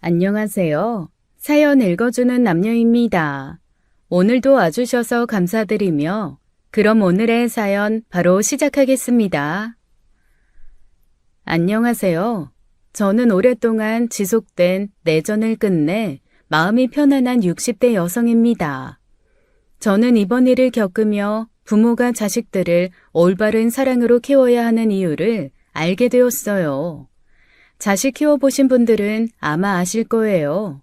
안녕하세요. 사연 읽어주는 남녀입니다. 오늘도 와주셔서 감사드리며 그럼 오늘의 사연 바로 시작하겠습니다. 안녕하세요. 저는 오랫동안 지속된 내전을 끝내 마음이 편안한 60대 여성입니다. 저는 이번 일을 겪으며 부모가 자식들을 올바른 사랑으로 키워야 하는 이유를 알게 되었어요. 자식 키워보신 분들은 아마 아실 거예요.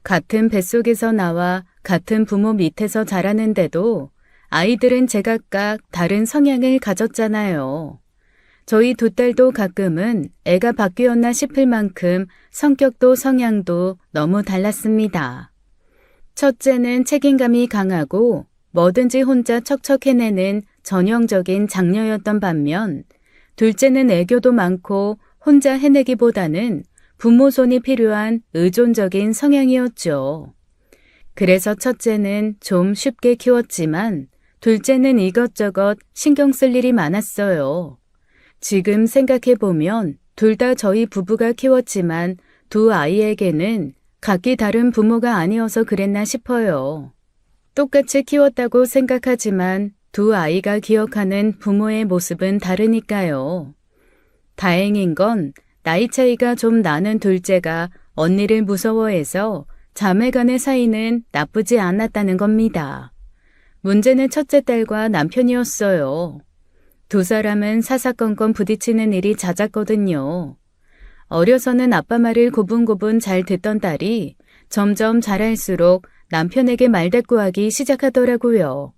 같은 뱃속에서 나와 같은 부모 밑에서 자라는데도 아이들은 제각각 다른 성향을 가졌잖아요. 저희 두 딸도 가끔은 애가 바뀌었나 싶을 만큼 성격도 성향도 너무 달랐습니다. 첫째는 책임감이 강하고 뭐든지 혼자 척척 해내는 전형적인 장녀였던 반면 둘째는 애교도 많고 혼자 해내기보다는 부모 손이 필요한 의존적인 성향이었죠. 그래서 첫째는 좀 쉽게 키웠지만 둘째는 이것저것 신경 쓸 일이 많았어요. 지금 생각해보면 둘 다 저희 부부가 키웠지만 두 아이에게는 각기 다른 부모가 아니어서 그랬나 싶어요. 똑같이 키웠다고 생각하지만 두 아이가 기억하는 부모의 모습은 다르니까요. 다행인 건 나이 차이가 좀 나는 둘째가 언니를 무서워해서 자매 간의 사이는 나쁘지 않았다는 겁니다. 문제는 첫째 딸과 남편이었어요. 두 사람은 사사건건 부딪히는 일이 잦았거든요. 어려서는 아빠 말을 고분고분 잘 듣던 딸이 점점 자랄수록 남편에게 말대꾸하기 시작하더라고요.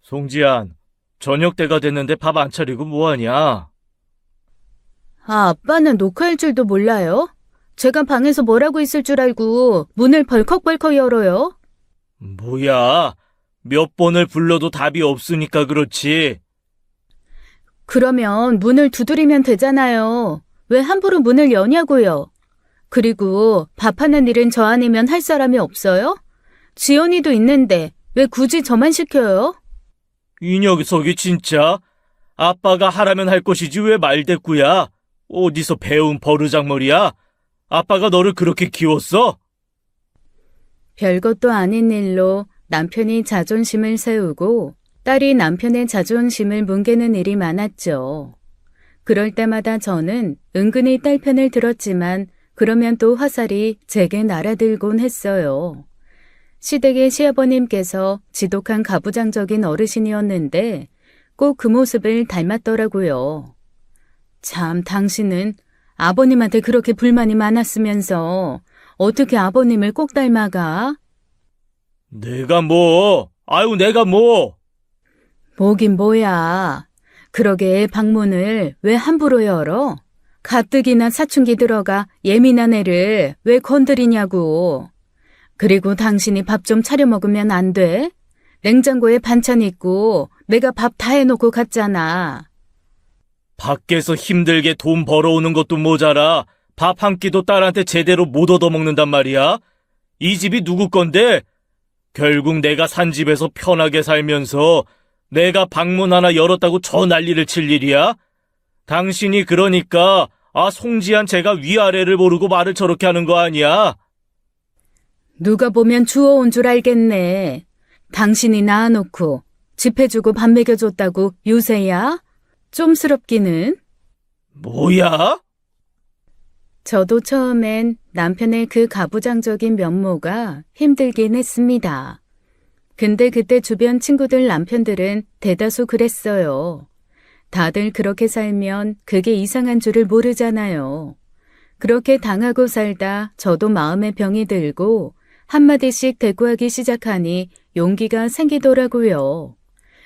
송지안, 저녁 때가 됐는데 밥 안 차리고 뭐하냐? 아빠는 녹화할 줄도 몰라요? 제가 방에서 뭐라고 있을 줄 알고 문을 벌컥벌컥 열어요? 뭐야, 몇 번을 불러도 답이 없으니까 그렇지. 그러면 문을 두드리면 되잖아요. 왜 함부로 문을 여냐고요? 그리고 밥하는 일은 저 아니면 할 사람이 없어요? 지연이도 있는데 왜 굳이 저만 시켜요? 이 녀석이 진짜 아빠가 하라면 할 것이지 왜 말대꾸야? 어디서 배운 버르장머리야? 아빠가 너를 그렇게 키웠어? 별것도 아닌 일로 남편이 자존심을 세우고 딸이 남편의 자존심을 뭉개는 일이 많았죠. 그럴 때마다 저는 은근히 딸 편을 들었지만 그러면 또 화살이 제게 날아들곤 했어요. 시댁의 시아버님께서 지독한 가부장적인 어르신이었는데 꼭 그 모습을 닮았더라고요. 참, 당신은 아버님한테 그렇게 불만이 많았으면서 어떻게 아버님을 꼭 닮아가? 내가 뭐? 내가 뭐? 뭐긴 뭐야. 그러게 방문을 왜 함부로 열어? 가뜩이나 사춘기 들어가 예민한 애를 왜 건드리냐고. 그리고 당신이 밥 좀 차려 먹으면 안 돼? 냉장고에 반찬 있고 내가 밥 다 해놓고 갔잖아. 밖에서 힘들게 돈 벌어오는 것도 모자라 밥 한 끼도 딸한테 제대로 못 얻어먹는단 말이야? 이 집이 누구 건데? 결국 내가 산 집에서 편하게 살면서 내가 방문 하나 열었다고 저 난리를 칠 일이야? 당신이 그러니까 송지한 제가 위아래를 모르고 말을 저렇게 하는 거 아니야? 누가 보면 주워온 줄 알겠네. 당신이 낳아놓고 집 해주고 밥 먹여줬다고 유세야? 좀스럽기는. 뭐야? 저도 처음엔 남편의 그 가부장적인 면모가 힘들긴 했습니다. 근데 그때 주변 친구들 남편들은 대다수 그랬어요. 다들 그렇게 살면 그게 이상한 줄을 모르잖아요. 그렇게 당하고 살다 저도 마음에 병이 들고 한마디씩 대꾸하기 시작하니 용기가 생기더라고요.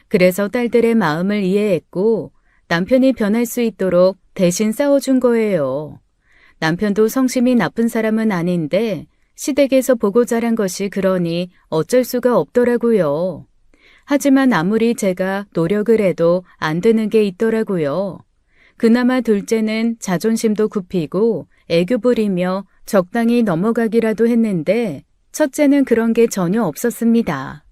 그래서 딸들의 마음을 이해했고 남편이 변할 수 있도록 대신 싸워준 거예요. 남편도 성심이 나쁜 사람은 아닌데 시댁에서 보고 자란 것이 그러니 어쩔 수가 없더라고요. 하지만 아무리 제가 노력을 해도 안 되는 게 있더라고요. 그나마 둘째는 자존심도 굽히고 애교 부리며 적당히 넘어가기라도 했는데 첫째는 그런 게 전혀 없었습니다.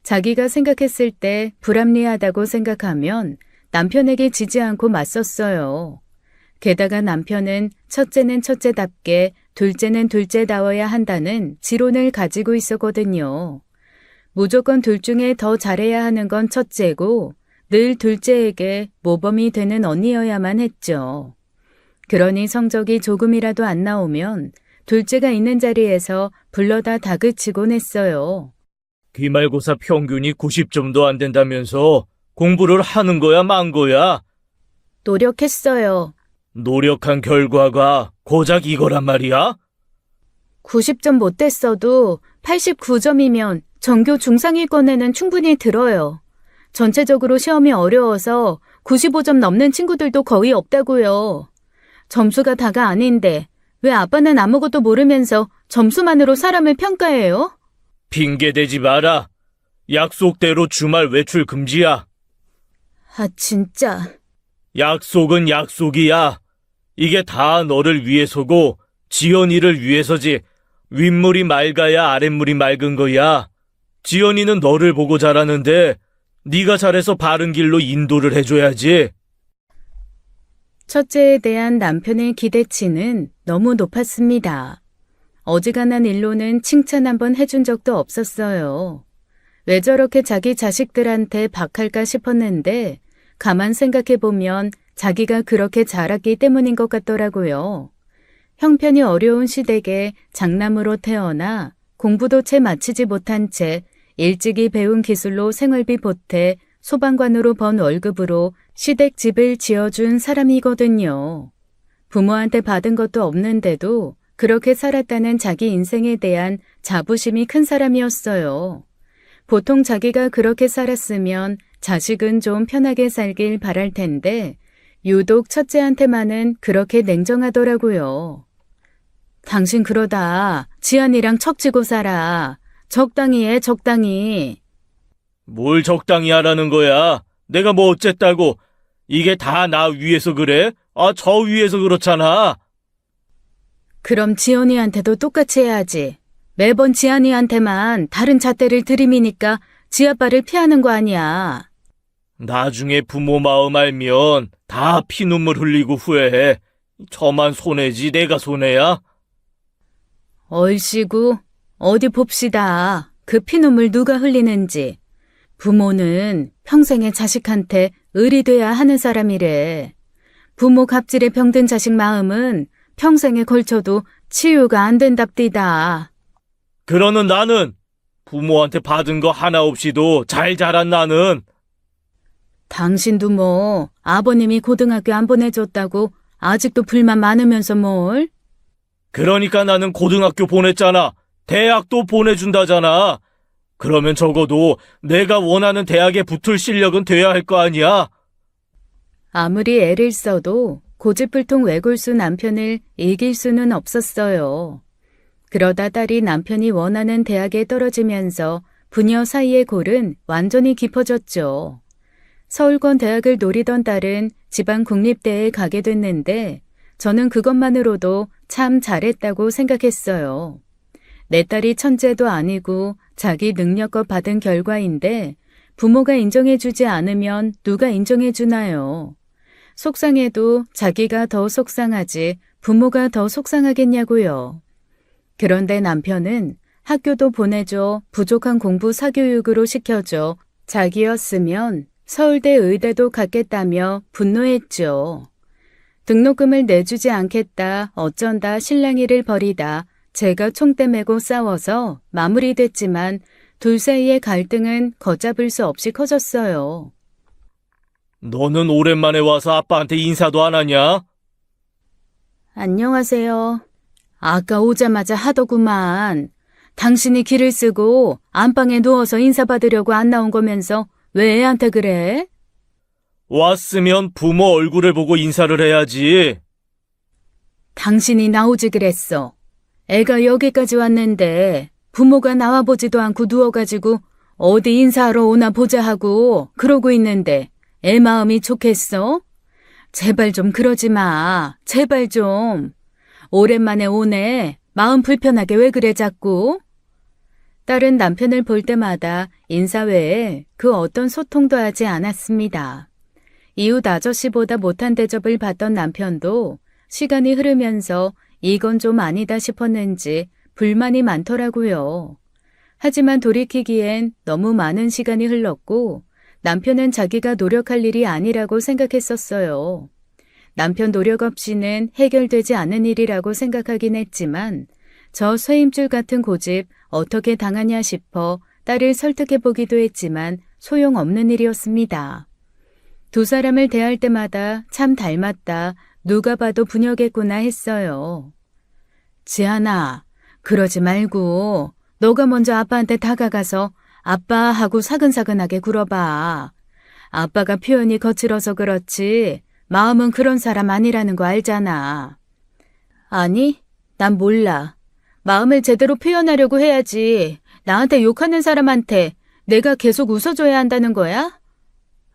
자기가 생각했을 때 불합리하다고 생각하면 남편에게 지지 않고 맞섰어요. 게다가 남편은 첫째는 첫째답게 둘째는 둘째다워야 한다는 지론을 가지고 있었거든요. 무조건 둘 중에 더 잘해야 하는 건 첫째고 늘 둘째에게 모범이 되는 언니여야만 했죠. 그러니 성적이 조금이라도 안 나오면 둘째가 있는 자리에서 불러다 다그치곤 했어요. 기말고사 평균이 90점도 안 된다면서 공부를 하는 거야, 만 거야? 노력했어요. 노력한 결과가 고작 이거란 말이야? 90점 못 됐어도 89점이면 전교 중상위권에는 충분히 들어요. 전체적으로 시험이 어려워서 95점 넘는 친구들도 거의 없다고요. 점수가 다가 아닌데 왜 아빠는 아무것도 모르면서 점수만으로 사람을 평가해요? 핑계대지 마라. 약속대로 주말 외출 금지야. 아, 진짜. 약속은 약속이야. 이게 다 너를 위해서고 지연이를 위해서지. 윗물이 맑아야 아랫물이 맑은 거야. 지연이는 너를 보고 자라는데 네가 잘해서 바른 길로 인도를 해줘야지. 첫째에 대한 남편의 기대치는 너무 높았습니다. 어지간한 일로는 칭찬 한번 해준 적도 없었어요. 왜 저렇게 자기 자식들한테 박할까 싶었는데 가만 생각해보면 자기가 그렇게 자랐기 때문인 것 같더라고요. 형편이 어려운 시댁에 장남으로 태어나 공부도 채 마치지 못한 채 일찍이 배운 기술로 생활비 보태 소방관으로 번 월급으로 시댁 집을 지어준 사람이거든요. 부모한테 받은 것도 없는데도 그렇게 살았다는 자기 인생에 대한 자부심이 큰 사람이었어요. 보통 자기가 그렇게 살았으면 자식은 좀 편하게 살길 바랄 텐데 유독 첫째한테만은 그렇게 냉정하더라고요. 당신 그러다 지안이랑 척지고 살아. 적당히 해, 적당히. 뭘 적당히 하라는 거야? 내가 뭐 어쨌다고? 이게 다 나 위해서 그래? 아, 저 위해서 그렇잖아. 그럼 지연이한테도 똑같이 해야지. 매번 지안이한테만 다른 잣대를 들이미니까 지아빠를 피하는 거 아니야. 나중에 부모 마음 알면 다 피눈물 흘리고 후회해. 저만 손해지 내가 손해야? 얼씨구, 어디 봅시다. 그 피눈물 누가 흘리는지. 부모는 평생의 자식한테 을이 돼야 하는 사람이래. 부모 갑질에 병든 자식 마음은 평생에 걸쳐도 치유가 안 된답디다. 그러는 나는 부모한테 받은 거 하나 없이도 잘 자란 나는 당신도 뭐 아버님이 고등학교 안 보내줬다고 아직도 불만 많으면서 뭘? 그러니까 나는 고등학교 보냈잖아. 대학도 보내준다잖아. 그러면 적어도 내가 원하는 대학에 붙을 실력은 돼야 할 거 아니야? 아무리 애를 써도 고집불통 외골수 남편을 이길 수는 없었어요. 그러다 딸이 남편이 원하는 대학에 떨어지면서 부녀 사이의 골은 완전히 깊어졌죠. 서울권 대학을 노리던 딸은 지방 국립대에 가게 됐는데 저는 그것만으로도 참 잘했다고 생각했어요. 내 딸이 천재도 아니고 자기 능력껏 받은 결과인데 부모가 인정해주지 않으면 누가 인정해주나요? 속상해도 자기가 더 속상하지 부모가 더 속상하겠냐고요. 그런데 남편은 학교도 보내줘 부족한 공부 사교육으로 시켜줘 자기였으면 서울대 의대도 갔겠다며 분노했죠. 등록금을 내주지 않겠다 어쩐다 실랑이를 벌이다 제가 총대 메고 싸워서 마무리됐지만 둘 사이의 갈등은 걷잡을 수 없이 커졌어요. 너는 오랜만에 와서 아빠한테 인사도 안 하냐? 안녕하세요. 아까 오자마자 하더구만. 당신이 길을 쓰고 안방에 누워서 인사받으려고 안 나온 거면서 왜 애한테 그래? 왔으면 부모 얼굴을 보고 인사를 해야지. 당신이 나오지 그랬어. 애가 여기까지 왔는데 부모가 나와보지도 않고 누워가지고 어디 인사하러 오나 보자 하고 그러고 있는데 애 마음이 좋겠어? 제발 좀 그러지 마. 제발 좀. 오랜만에 오네. 마음 불편하게 왜 그래 자꾸? 딸은 남편을 볼 때마다 인사 외에 그 어떤 소통도 하지 않았습니다. 이웃 아저씨보다 못한 대접을 받던 남편도 시간이 흐르면서 이건 좀 아니다 싶었는지 불만이 많더라고요. 하지만 돌이키기엔 너무 많은 시간이 흘렀고 남편은 자기가 노력할 일이 아니라고 생각했었어요. 남편 노력 없이는 해결되지 않은 일이라고 생각하긴 했지만 저 쇠임줄 같은 고집 어떻게 당하냐 싶어 딸을 설득해보기도 했지만 소용없는 일이었습니다. 두 사람을 대할 때마다 참 닮았다, 누가 봐도 분역했구나 했어요. 지안아, 그러지 말고 너가 먼저 아빠한테 다가가서 아빠 하고 사근사근하게 굴어봐. 아빠가 표현이 거칠어서 그렇지 마음은 그런 사람 아니라는 거 알잖아. 아니, 난 몰라. 마음을 제대로 표현하려고 해야지. 나한테 욕하는 사람한테 내가 계속 웃어줘야 한다는 거야?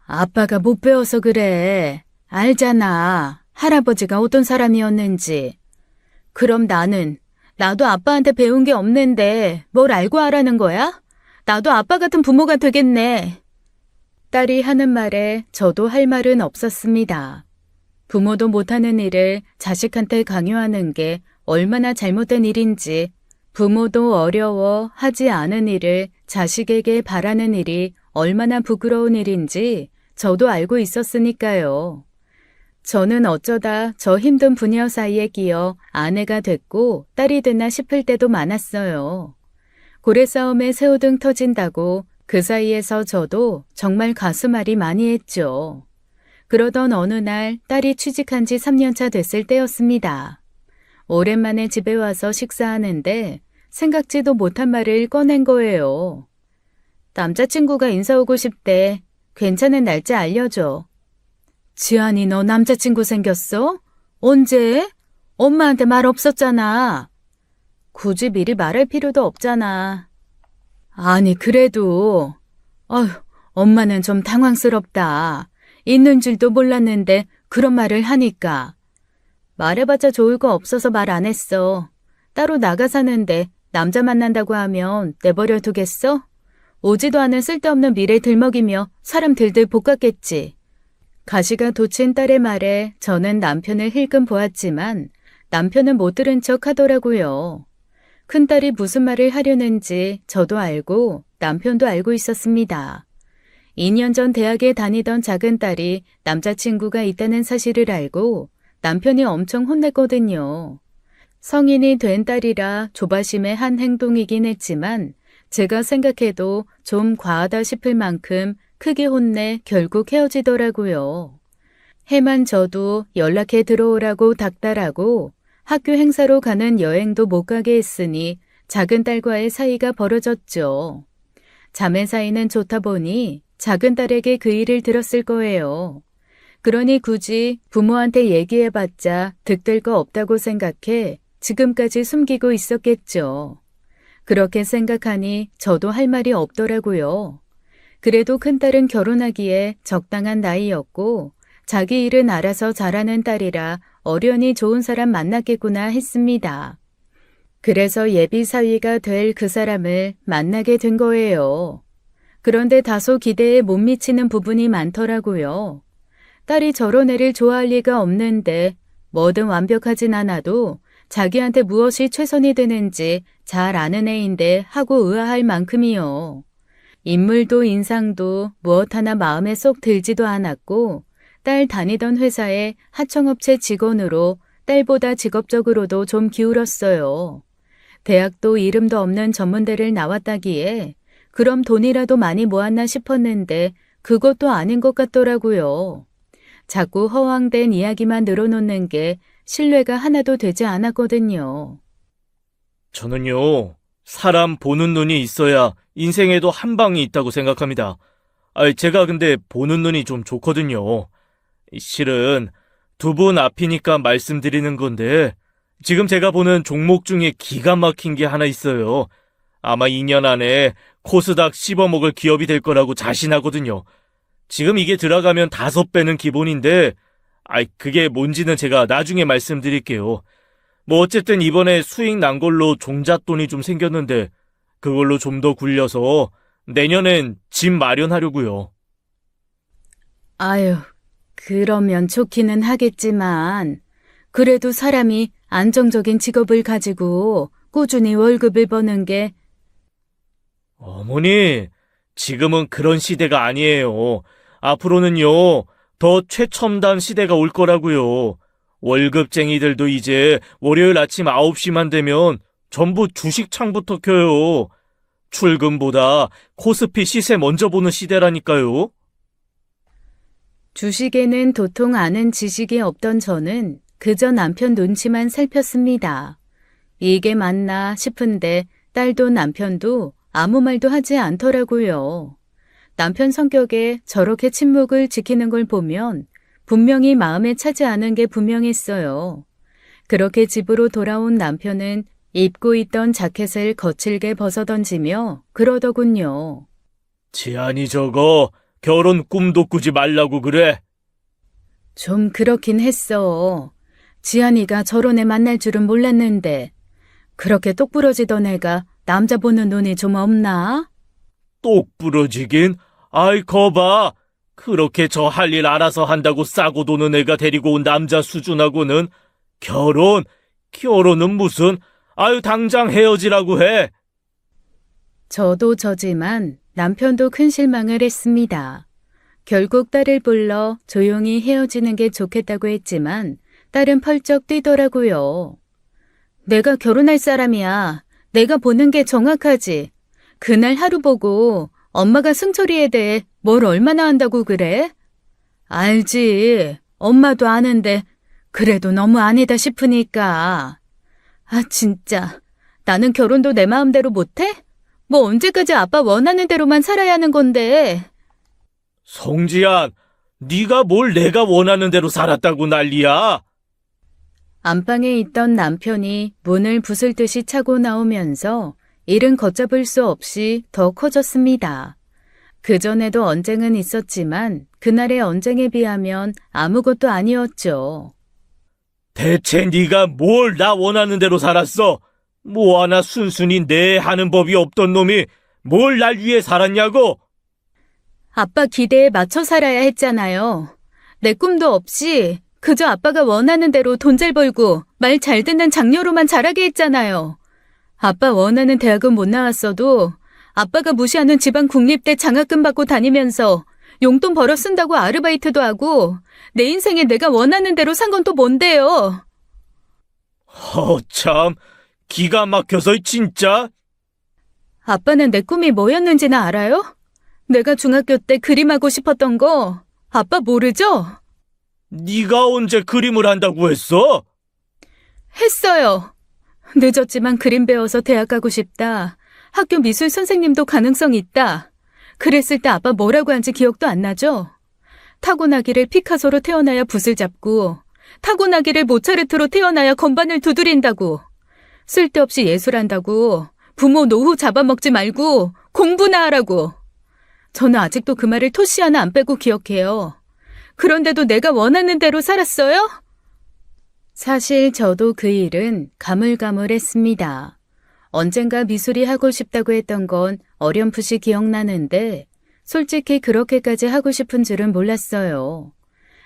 아빠가 못 배워서 그래. 알잖아. 할아버지가 어떤 사람이었는지. 그럼 나도 아빠한테 배운 게 없는데 뭘 알고 하라는 거야? 나도 아빠 같은 부모가 되겠네. 딸이 하는 말에 저도 할 말은 없었습니다. 부모도 못하는 일을 자식한테 강요하는 게 얼마나 잘못된 일인지, 부모도 어려워 하지 않은 일을 자식에게 바라는 일이 얼마나 부끄러운 일인지 저도 알고 있었으니까요. 저는 어쩌다 저 힘든 부녀 사이에 끼어 아내가 됐고 딸이 됐나 싶을 때도 많았어요. 고래 싸움에 새우등 터진다고 그 사이에서 저도 정말 가슴앓이 많이 했죠. 그러던 어느 날 딸이 취직한 지 3년차 됐을 때였습니다. 오랜만에 집에 와서 식사하는데 생각지도 못한 말을 꺼낸 거예요. 남자친구가 인사 오고 싶대. 괜찮은 날짜 알려줘. 지안이 너 남자친구 생겼어? 언제? 엄마한테 말 없었잖아. 굳이 미리 말할 필요도 없잖아. 아니 그래도 엄마는 좀 당황스럽다. 있는 줄도 몰랐는데 그런 말을 하니까. 말해봤자 좋을 거 없어서 말 안 했어. 따로 나가 사는데 남자 만난다고 하면 내버려 두겠어? 오지도 않은 쓸데없는 미래 들먹이며 사람 들들 볶았겠지. 가시가 돋친 딸의 말에 저는 남편을 힐끔 보았지만 남편은 못 들은 척 하더라고요. 큰딸이 무슨 말을 하려는지 저도 알고 남편도 알고 있었습니다. 2년 전 대학에 다니던 작은 딸이 남자친구가 있다는 사실을 알고 남편이 엄청 혼냈거든요. 성인이 된 딸이라 조바심의 한 행동이긴 했지만 제가 생각해도 좀 과하다 싶을 만큼 크게 혼내 결국 헤어지더라고요. 해만 져도 연락해 들어오라고 닥달하고 학교 행사로 가는 여행도 못 가게 했으니 작은 딸과의 사이가 벌어졌죠. 자매 사이는 좋다 보니 작은 딸에게 그 일을 들었을 거예요. 그러니 굳이 부모한테 얘기해봤자 득될 거 없다고 생각해 지금까지 숨기고 있었겠죠. 그렇게 생각하니 저도 할 말이 없더라고요. 그래도 큰딸은 결혼하기에 적당한 나이였고 자기 일은 알아서 잘하는 딸이라 어련히 좋은 사람 만났겠구나 했습니다. 그래서 예비 사위가 될 그 사람을 만나게 된 거예요. 그런데 다소 기대에 못 미치는 부분이 많더라고요. 딸이 저런 애를 좋아할 리가 없는데 뭐든 완벽하진 않아도 자기한테 무엇이 최선이 되는지 잘 아는 애인데 하고 의아할 만큼이요. 인물도 인상도 무엇 하나 마음에 쏙 들지도 않았고 딸 다니던 회사의 하청업체 직원으로 딸보다 직업적으로도 좀 기울었어요. 대학도 이름도 없는 전문대를 나왔다기에 그럼 돈이라도 많이 모았나 싶었는데 그것도 아닌 것 같더라고요. 자꾸 허황된 이야기만 늘어놓는 게 신뢰가 하나도 되지 않았거든요. 저는요, 사람 보는 눈이 있어야 인생에도 한 방이 있다고 생각합니다. 제가 근데 보는 눈이 좀 좋거든요. 실은 두 분 앞이니까 말씀드리는 건데 지금 제가 보는 종목 중에 기가 막힌 게 하나 있어요. 아마 2년 안에 코스닥 씹어먹을 기업이 될 거라고 자신하거든요. 지금 이게 들어가면 5배는 기본인데 그게 뭔지는 제가 나중에 말씀드릴게요. 뭐 어쨌든 이번에 수익 난 걸로 종잣돈이 좀 생겼는데 그걸로 좀 더 굴려서 내년엔 집 마련하려고요. 아유, 그러면 좋기는 하겠지만 그래도 사람이 안정적인 직업을 가지고 꾸준히 월급을 버는 게 어머니, 지금은 그런 시대가 아니에요. 앞으로는요, 더 최첨단 시대가 올 거라고요. 월급쟁이들도 이제 월요일 아침 9시만 되면 전부 주식창부터 켜요. 출근보다 코스피 시세 먼저 보는 시대라니까요. 주식에는 도통 아는 지식이 없던 저는 그저 남편 눈치만 살폈습니다. 이게 맞나 싶은데 딸도 남편도 아무 말도 하지 않더라고요. 남편 성격에 저렇게 침묵을 지키는 걸 보면 분명히 마음에 차지 않은 게 분명했어요. 그렇게 집으로 돌아온 남편은 입고 있던 자켓을 거칠게 벗어던지며 그러더군요. 지안이 저거 결혼 꿈도 꾸지 말라고 그래. 좀 그렇긴 했어. 지안이가 저런 애 만날 줄은 몰랐는데 그렇게 똑부러지던 애가 남자 보는 눈이 좀 없나? 똑 부러지긴? 아이 거봐. 그렇게 저 할 일 알아서 한다고 싸고 도는 애가 데리고 온 남자 수준하고는 결혼은 무슨, 아유 당장 헤어지라고 해. 저도 저지만 남편도 큰 실망을 했습니다. 결국 딸을 불러 조용히 헤어지는 게 좋겠다고 했지만 딸은 펄쩍 뛰더라고요. 내가 결혼할 사람이야. 내가 보는 게 정확하지. 그날 하루 보고 엄마가 승철이에 대해 뭘 얼마나 안다고 그래? 알지. 엄마도 아는데 그래도 너무 아니다 싶으니까. 아 진짜. 나는 결혼도 내 마음대로 못해? 뭐 언제까지 아빠 원하는 대로만 살아야 하는 건데. 성지안, 네가 뭘 내가 원하는 대로 살았다고 난리야? 안방에 있던 남편이 문을 부술 듯이 차고 나오면서 일은 걷잡을 수 없이 더 커졌습니다. 그전에도 언쟁은 있었지만 그날의 언쟁에 비하면 아무것도 아니었죠. 대체 네가 뭘 나 원하는 대로 살았어? 뭐 하나 순순히 내 하는 법이 없던 놈이 뭘 날 위해 살았냐고? 아빠 기대에 맞춰 살아야 했잖아요. 내 꿈도 없이 그저 아빠가 원하는 대로 돈 잘 벌고 말 잘 듣는 장녀로만 자라게 했잖아요. 아빠 원하는 대학은 못 나왔어도 아빠가 무시하는 지방 국립대 장학금 받고 다니면서 용돈 벌어 쓴다고 아르바이트도 하고 내 인생에 내가 원하는 대로 산 건 또 뭔데요? 참, 기가 막혀서 진짜. 아빠는 내 꿈이 뭐였는지는 알아요? 내가 중학교 때 그림하고 싶었던 거 아빠 모르죠? 네가 언제 그림을 한다고 했어? 했어요. 늦었지만 그림 배워서 대학 가고 싶다. 학교 미술 선생님도 가능성 있다. 그랬을 때 아빠 뭐라고 한지 기억도 안 나죠? 타고나기를 피카소로 태어나야 붓을 잡고 타고나기를 모차르트로 태어나야 건반을 두드린다고. 쓸데없이 예술한다고 부모 노후 잡아먹지 말고 공부나 하라고. 저는 아직도 그 말을 토시 하나 안 빼고 기억해요. 그런데도 내가 원하는 대로 살았어요? 사실 저도 그 일은 가물가물했습니다. 언젠가 미술이 하고 싶다고 했던 건 어렴풋이 기억나는데 솔직히 그렇게까지 하고 싶은 줄은 몰랐어요.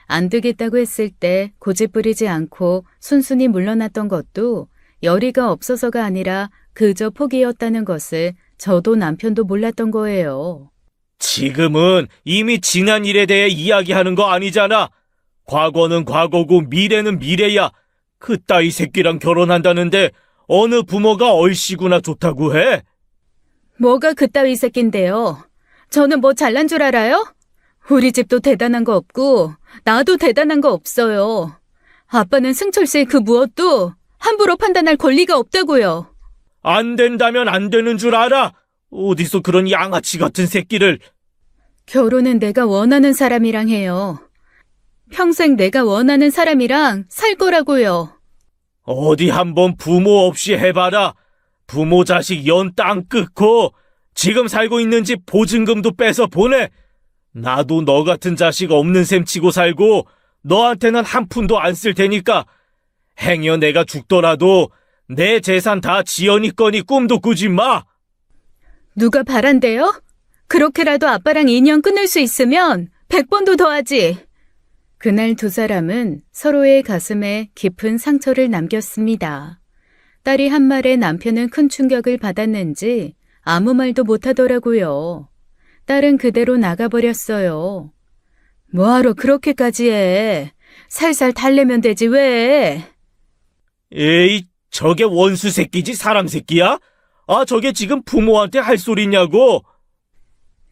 안 되겠다고 했을 때 고집 부리지 않고 순순히 물러났던 것도 열의가 없어서가 아니라 그저 포기였다는 것을 저도 남편도 몰랐던 거예요. 지금은 이미 지난 일에 대해 이야기하는 거 아니잖아. 과거는 과거고 미래는 미래야. 그따위 새끼랑 결혼한다는데 어느 부모가 얼씨구나 좋다고 해? 뭐가 그따위 새낀데요. 저는 뭐 잘난 줄 알아요? 우리 집도 대단한 거 없고 나도 대단한 거 없어요. 아빠는 승철 씨의 그 무엇도 함부로 판단할 권리가 없다고요. 안 된다면 안 되는 줄 알아. 어디서 그런 양아치 같은 새끼를. 결혼은 내가 원하는 사람이랑 해요. 평생 내가 원하는 사람이랑 살 거라고요. 어디 한번 부모 없이 해봐라. 부모 자식 연 땅 끊고 지금 살고 있는 집 보증금도 빼서 보내. 나도 너 같은 자식 없는 셈 치고 살고 너한테는 한 푼도 안 쓸 테니까 행여 내가 죽더라도 내 재산 다 지연이 거니 꿈도 꾸지 마. 누가 바란대요? 그렇게라도 아빠랑 인연 끊을 수 있으면 100번도 더 하지. 그날 두 사람은 서로의 가슴에 깊은 상처를 남겼습니다. 딸이 한 말에 남편은 큰 충격을 받았는지 아무 말도 못하더라고요. 딸은 그대로 나가버렸어요. 뭐하러 그렇게까지 해? 살살 달래면 되지 왜? 에이, 저게 원수 새끼지 사람 새끼야? 아, 저게 지금 부모한테 할 소리냐고?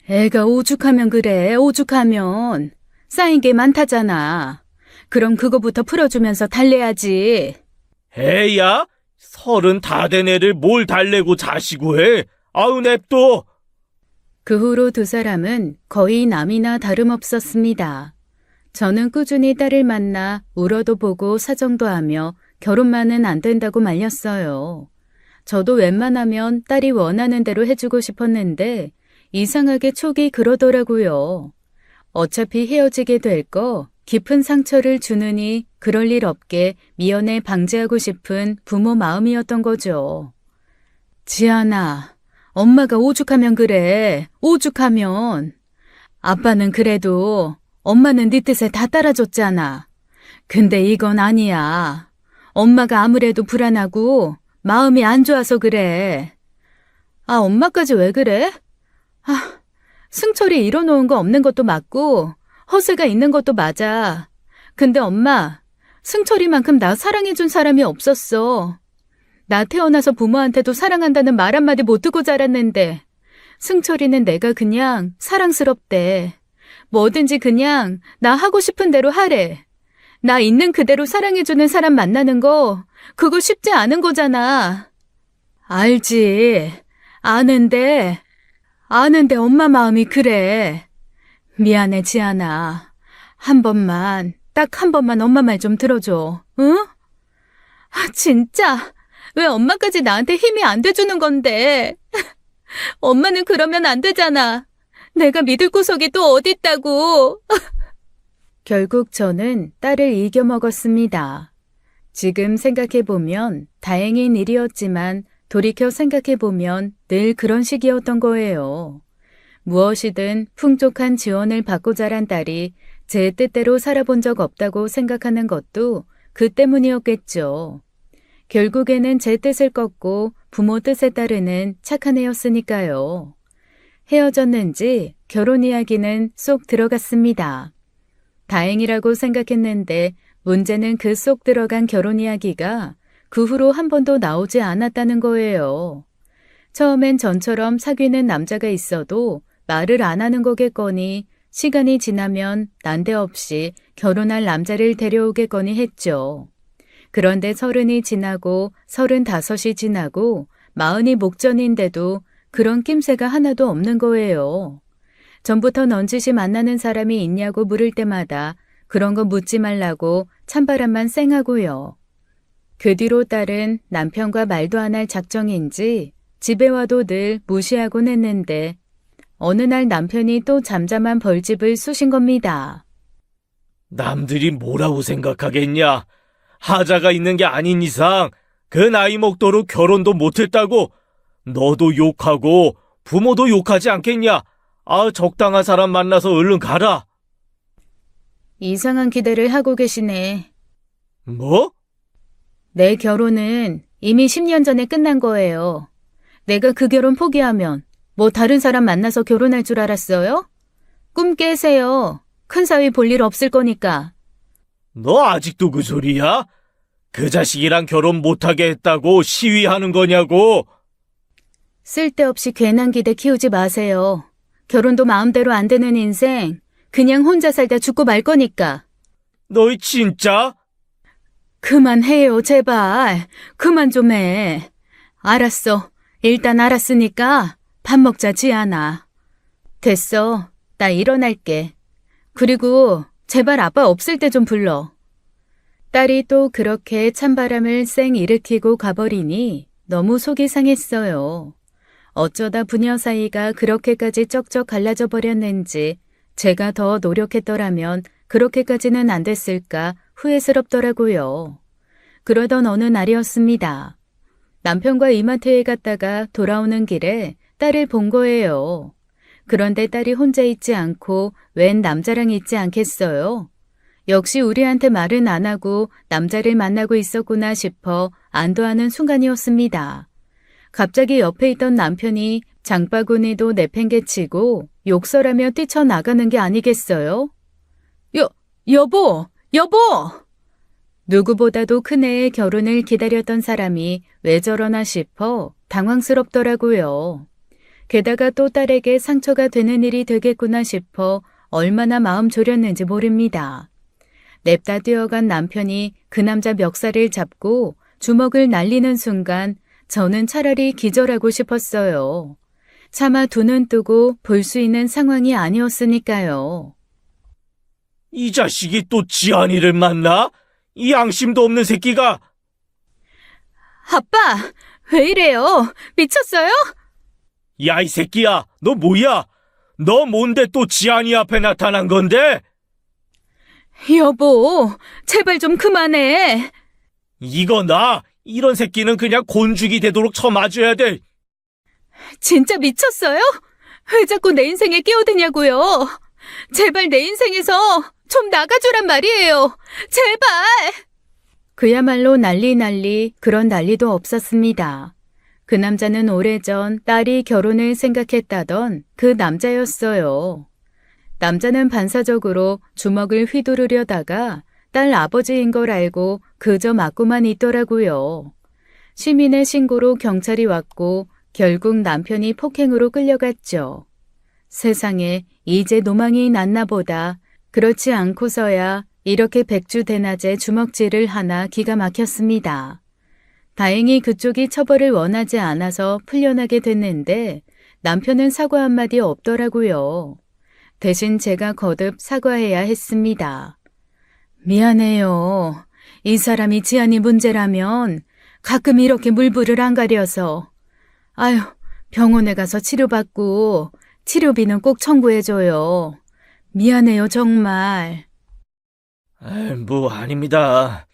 애가 오죽하면 그래, 오죽하면. 쌓인 게 많다잖아. 그럼 그거부터 풀어주면서 달래야지. 에이야, 30 다 된 애를 뭘 달래고 자시고 해? 아우, 냅둬. 그 후로 두 사람은 거의 남이나 다름없었습니다. 저는 꾸준히 딸을 만나 울어도 보고 사정도 하며 결혼만은 안 된다고 말렸어요. 저도 웬만하면 딸이 원하는 대로 해주고 싶었는데 이상하게 촉이 그러더라고요. 어차피 헤어지게 될 거 깊은 상처를 주느니 그럴 일 없게 미연에 방지하고 싶은 부모 마음이었던 거죠. 지안아, 엄마가 오죽하면 그래. 오죽하면. 아빠는 그래도 엄마는 네 뜻에 다 따라줬잖아. 근데 이건 아니야. 엄마가 아무래도 불안하고 마음이 안 좋아서 그래. 아, 엄마까지 왜 그래? 아, 승철이 이뤄놓은 거 없는 것도 맞고 허세가 있는 것도 맞아. 근데 엄마, 승철이만큼 나 사랑해준 사람이 없었어. 나 태어나서 부모한테도 사랑한다는 말 한마디 못 듣고 자랐는데 승철이는 내가 그냥 사랑스럽대. 뭐든지 그냥 나 하고 싶은 대로 하래. 나 있는 그대로 사랑해주는 사람 만나는 거 그거 쉽지 않은 거잖아. 알지. 아는데 엄마 마음이 그래. 미안해, 지안아. 딱 한 번만 엄마 말 좀 들어줘. 응? 아, 진짜. 왜 엄마까지 나한테 힘이 안 돼주는 건데. 엄마는 그러면 안 되잖아. 내가 믿을 구석이 또 어딨다고. 결국 저는 딸을 이겨먹었습니다. 지금 생각해보면 다행인 일이었지만 돌이켜 생각해보면 늘 그런 식이었던 거예요. 무엇이든 풍족한 지원을 받고 자란 딸이 제 뜻대로 살아본 적 없다고 생각하는 것도 그 때문이었겠죠. 결국에는 제 뜻을 꺾고 부모 뜻에 따르는 착한 애였으니까요. 헤어졌는지 결혼 이야기는 쏙 들어갔습니다. 다행이라고 생각했는데 문제는 그 쏙 들어간 결혼 이야기가 그 후로 한 번도 나오지 않았다는 거예요. 처음엔 전처럼 사귀는 남자가 있어도 말을 안 하는 거겠거니 시간이 지나면 난데없이 결혼할 남자를 데려오겠거니 했죠. 그런데 30이 지나고 35이 지나고 40이 목전인데도 그런 낌새가 하나도 없는 거예요. 전부터 넌지시 만나는 사람이 있냐고 물을 때마다 그런 거 묻지 말라고 찬바람만 쌩하고요. 그 뒤로 딸은 남편과 말도 안 할 작정인지 집에 와도 늘 무시하곤 했는데 어느 날 남편이 또 잠잠한 벌집을 쑤신 겁니다. 남들이 뭐라고 생각하겠냐? 하자가 있는 게 아닌 이상 그 나이 먹도록 결혼도 못했다고 너도 욕하고 부모도 욕하지 않겠냐? 아, 적당한 사람 만나서 얼른 가라. 이상한 기대를 하고 계시네. 뭐? 내 결혼은 이미 10년 전에 끝난 거예요. 내가 그 결혼 포기하면 뭐 다른 사람 만나서 결혼할 줄 알았어요? 꿈 깨세요. 큰 사위 볼 일 없을 거니까. 너 아직도 그 소리야? 그 자식이랑 결혼 못하게 했다고 시위하는 거냐고? 쓸데없이 괜한 기대 키우지 마세요. 결혼도 마음대로 안 되는 인생 그냥 혼자 살다 죽고 말 거니까. 너희 진짜? 그만해요, 제발. 그만 좀 해. 알았어. 일단 알았으니까 밥 먹자, 지안아. 됐어. 나 일어날게. 그리고 제발 아빠 없을 때 좀 불러. 딸이 또 그렇게 찬바람을 쌩 일으키고 가버리니 너무 속이 상했어요. 어쩌다 부녀 사이가 그렇게까지 쩍쩍 갈라져 버렸는지 제가 더 노력했더라면 그렇게까지는 안 됐을까 후회스럽더라고요. 그러던 어느 날이었습니다. 남편과 이마트에 갔다가 돌아오는 길에 딸을 본 거예요. 그런데 딸이 혼자 있지 않고 웬 남자랑 있지 않겠어요? 역시 우리한테 말은 안 하고 남자를 만나고 있었구나 싶어 안도하는 순간이었습니다. 갑자기 옆에 있던 남편이 장바구니도 내팽개치고 욕설하며 뛰쳐나가는 게 아니겠어요? 여보! 누구보다도 큰애의 결혼을 기다렸던 사람이 왜 저러나 싶어 당황스럽더라고요. 게다가 또 딸에게 상처가 되는 일이 되겠구나 싶어 얼마나 마음 졸였는지 모릅니다. 냅다 뛰어간 남편이 그 남자 멱살을 잡고 주먹을 날리는 순간 저는 차라리 기절하고 싶었어요. 차마 두 눈 뜨고 볼 수 있는 상황이 아니었으니까요. 이 자식이 또 지한이를 만나? 이 양심도 없는 새끼가! 아빠, 왜 이래요? 미쳤어요? 야, 이 새끼야! 너 뭐야? 너 뭔데 또 지한이 앞에 나타난 건데? 여보, 제발 좀 그만해. 이거 이런 새끼는 그냥 곤죽이 되도록 쳐맞아야 돼. 진짜 미쳤어요? 왜 자꾸 내 인생에 끼어드냐고요? 제발 내 인생에서 좀 나가주란 말이에요. 제발! 그야말로 난리 그런 난리도 없었습니다. 그 남자는 오래전 딸이 결혼을 생각했다던 그 남자였어요. 남자는 반사적으로 주먹을 휘두르려다가 딸 아버지인 걸 알고 그저 맞고만 있더라고요. 시민의 신고로 경찰이 왔고 결국 남편이 폭행으로 끌려갔죠. 세상에 이제 노망이 났나 보다. 그렇지 않고서야 이렇게 백주대낮에 주먹질을 하나 기가 막혔습니다. 다행히 그쪽이 처벌을 원하지 않아서 풀려나게 됐는데 남편은 사과 한마디 없더라고요. 대신 제가 거듭 사과해야 했습니다. 미안해요. 이 사람이 지안이 문제라면 가끔 이렇게 물불을 안 가려서. 아유, 병원에 가서 치료받고 치료비는 꼭 청구해줘요. 미안해요, 정말. 뭐 아닙니다.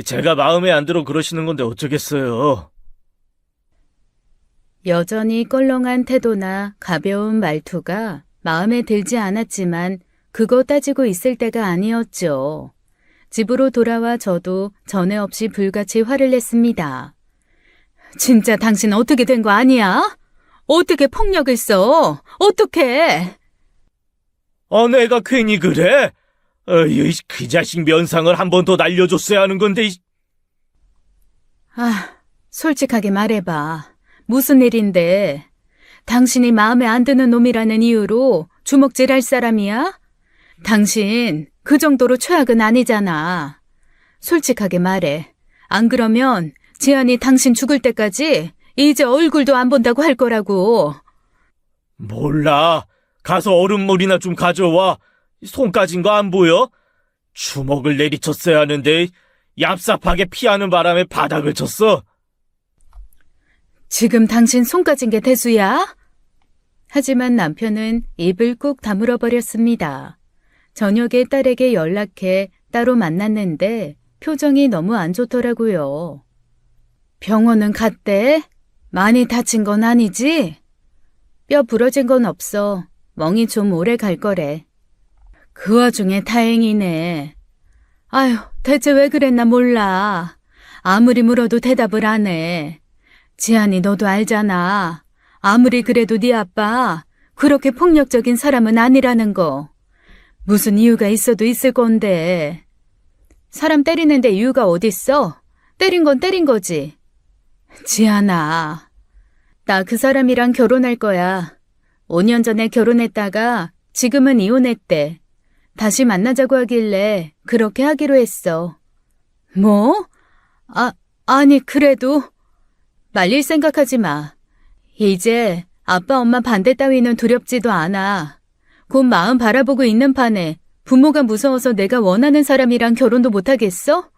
제가 마음에 안 들어 그러시는 건데 어쩌겠어요. 여전히 껄렁한 태도나 가벼운 말투가 마음에 들지 않았지만 그거 따지고 있을 때가 아니었죠. 집으로 돌아와 저도 전에 없이 불같이 화를 냈습니다. 진짜 당신 어떻게 된 거 아니야? 어떻게 폭력을 써? 어떻게? 내가 괜히 그래? 그 자식 면상을 한 번 더 날려줬어야 하는 건데. 솔직하게 말해봐. 무슨 일인데? 당신이 마음에 안 드는 놈이라는 이유로 주먹질할 사람이야? 당신 그 정도로 최악은 아니잖아. 솔직하게 말해. 안 그러면 지안이 당신 죽을 때까지 이제 얼굴도 안 본다고 할 거라고. 몰라. 가서 얼음물이나 좀 가져와. 손 까진 거 안 보여? 주먹을 내리쳤어야 하는데 얍삽하게 피하는 바람에 바닥을 쳤어. 지금 당신 손 까진 게 대수야? 하지만 남편은 입을 꾹 다물어 버렸습니다. 저녁에 딸에게 연락해 따로 만났는데 표정이 너무 안 좋더라고요. 병원은 갔대? 많이 다친 건 아니지? 뼈 부러진 건 없어. 멍이 좀 오래 갈 거래. 그 와중에 다행이네. 아휴, 대체 왜 그랬나 몰라. 아무리 물어도 대답을 안 해. 지안이 너도 알잖아. 아무리 그래도 네 아빠 그렇게 폭력적인 사람은 아니라는 거. 무슨 이유가 있어도 있을 건데. 사람 때리는데 이유가 어딨어? 때린 건 때린 거지. 지안아, 나 그 사람이랑 결혼할 거야. 5년 전에 결혼했다가 지금은 이혼했대. 다시 만나자고 하길래 그렇게 하기로 했어. 뭐? 아니 그래도 말릴 생각하지 마. 이제 아빠 엄마 반대 따위는 두렵지도 않아. 곧 마음 바라보고 있는 판에 부모가 무서워서 내가 원하는 사람이랑 결혼도 못하겠어?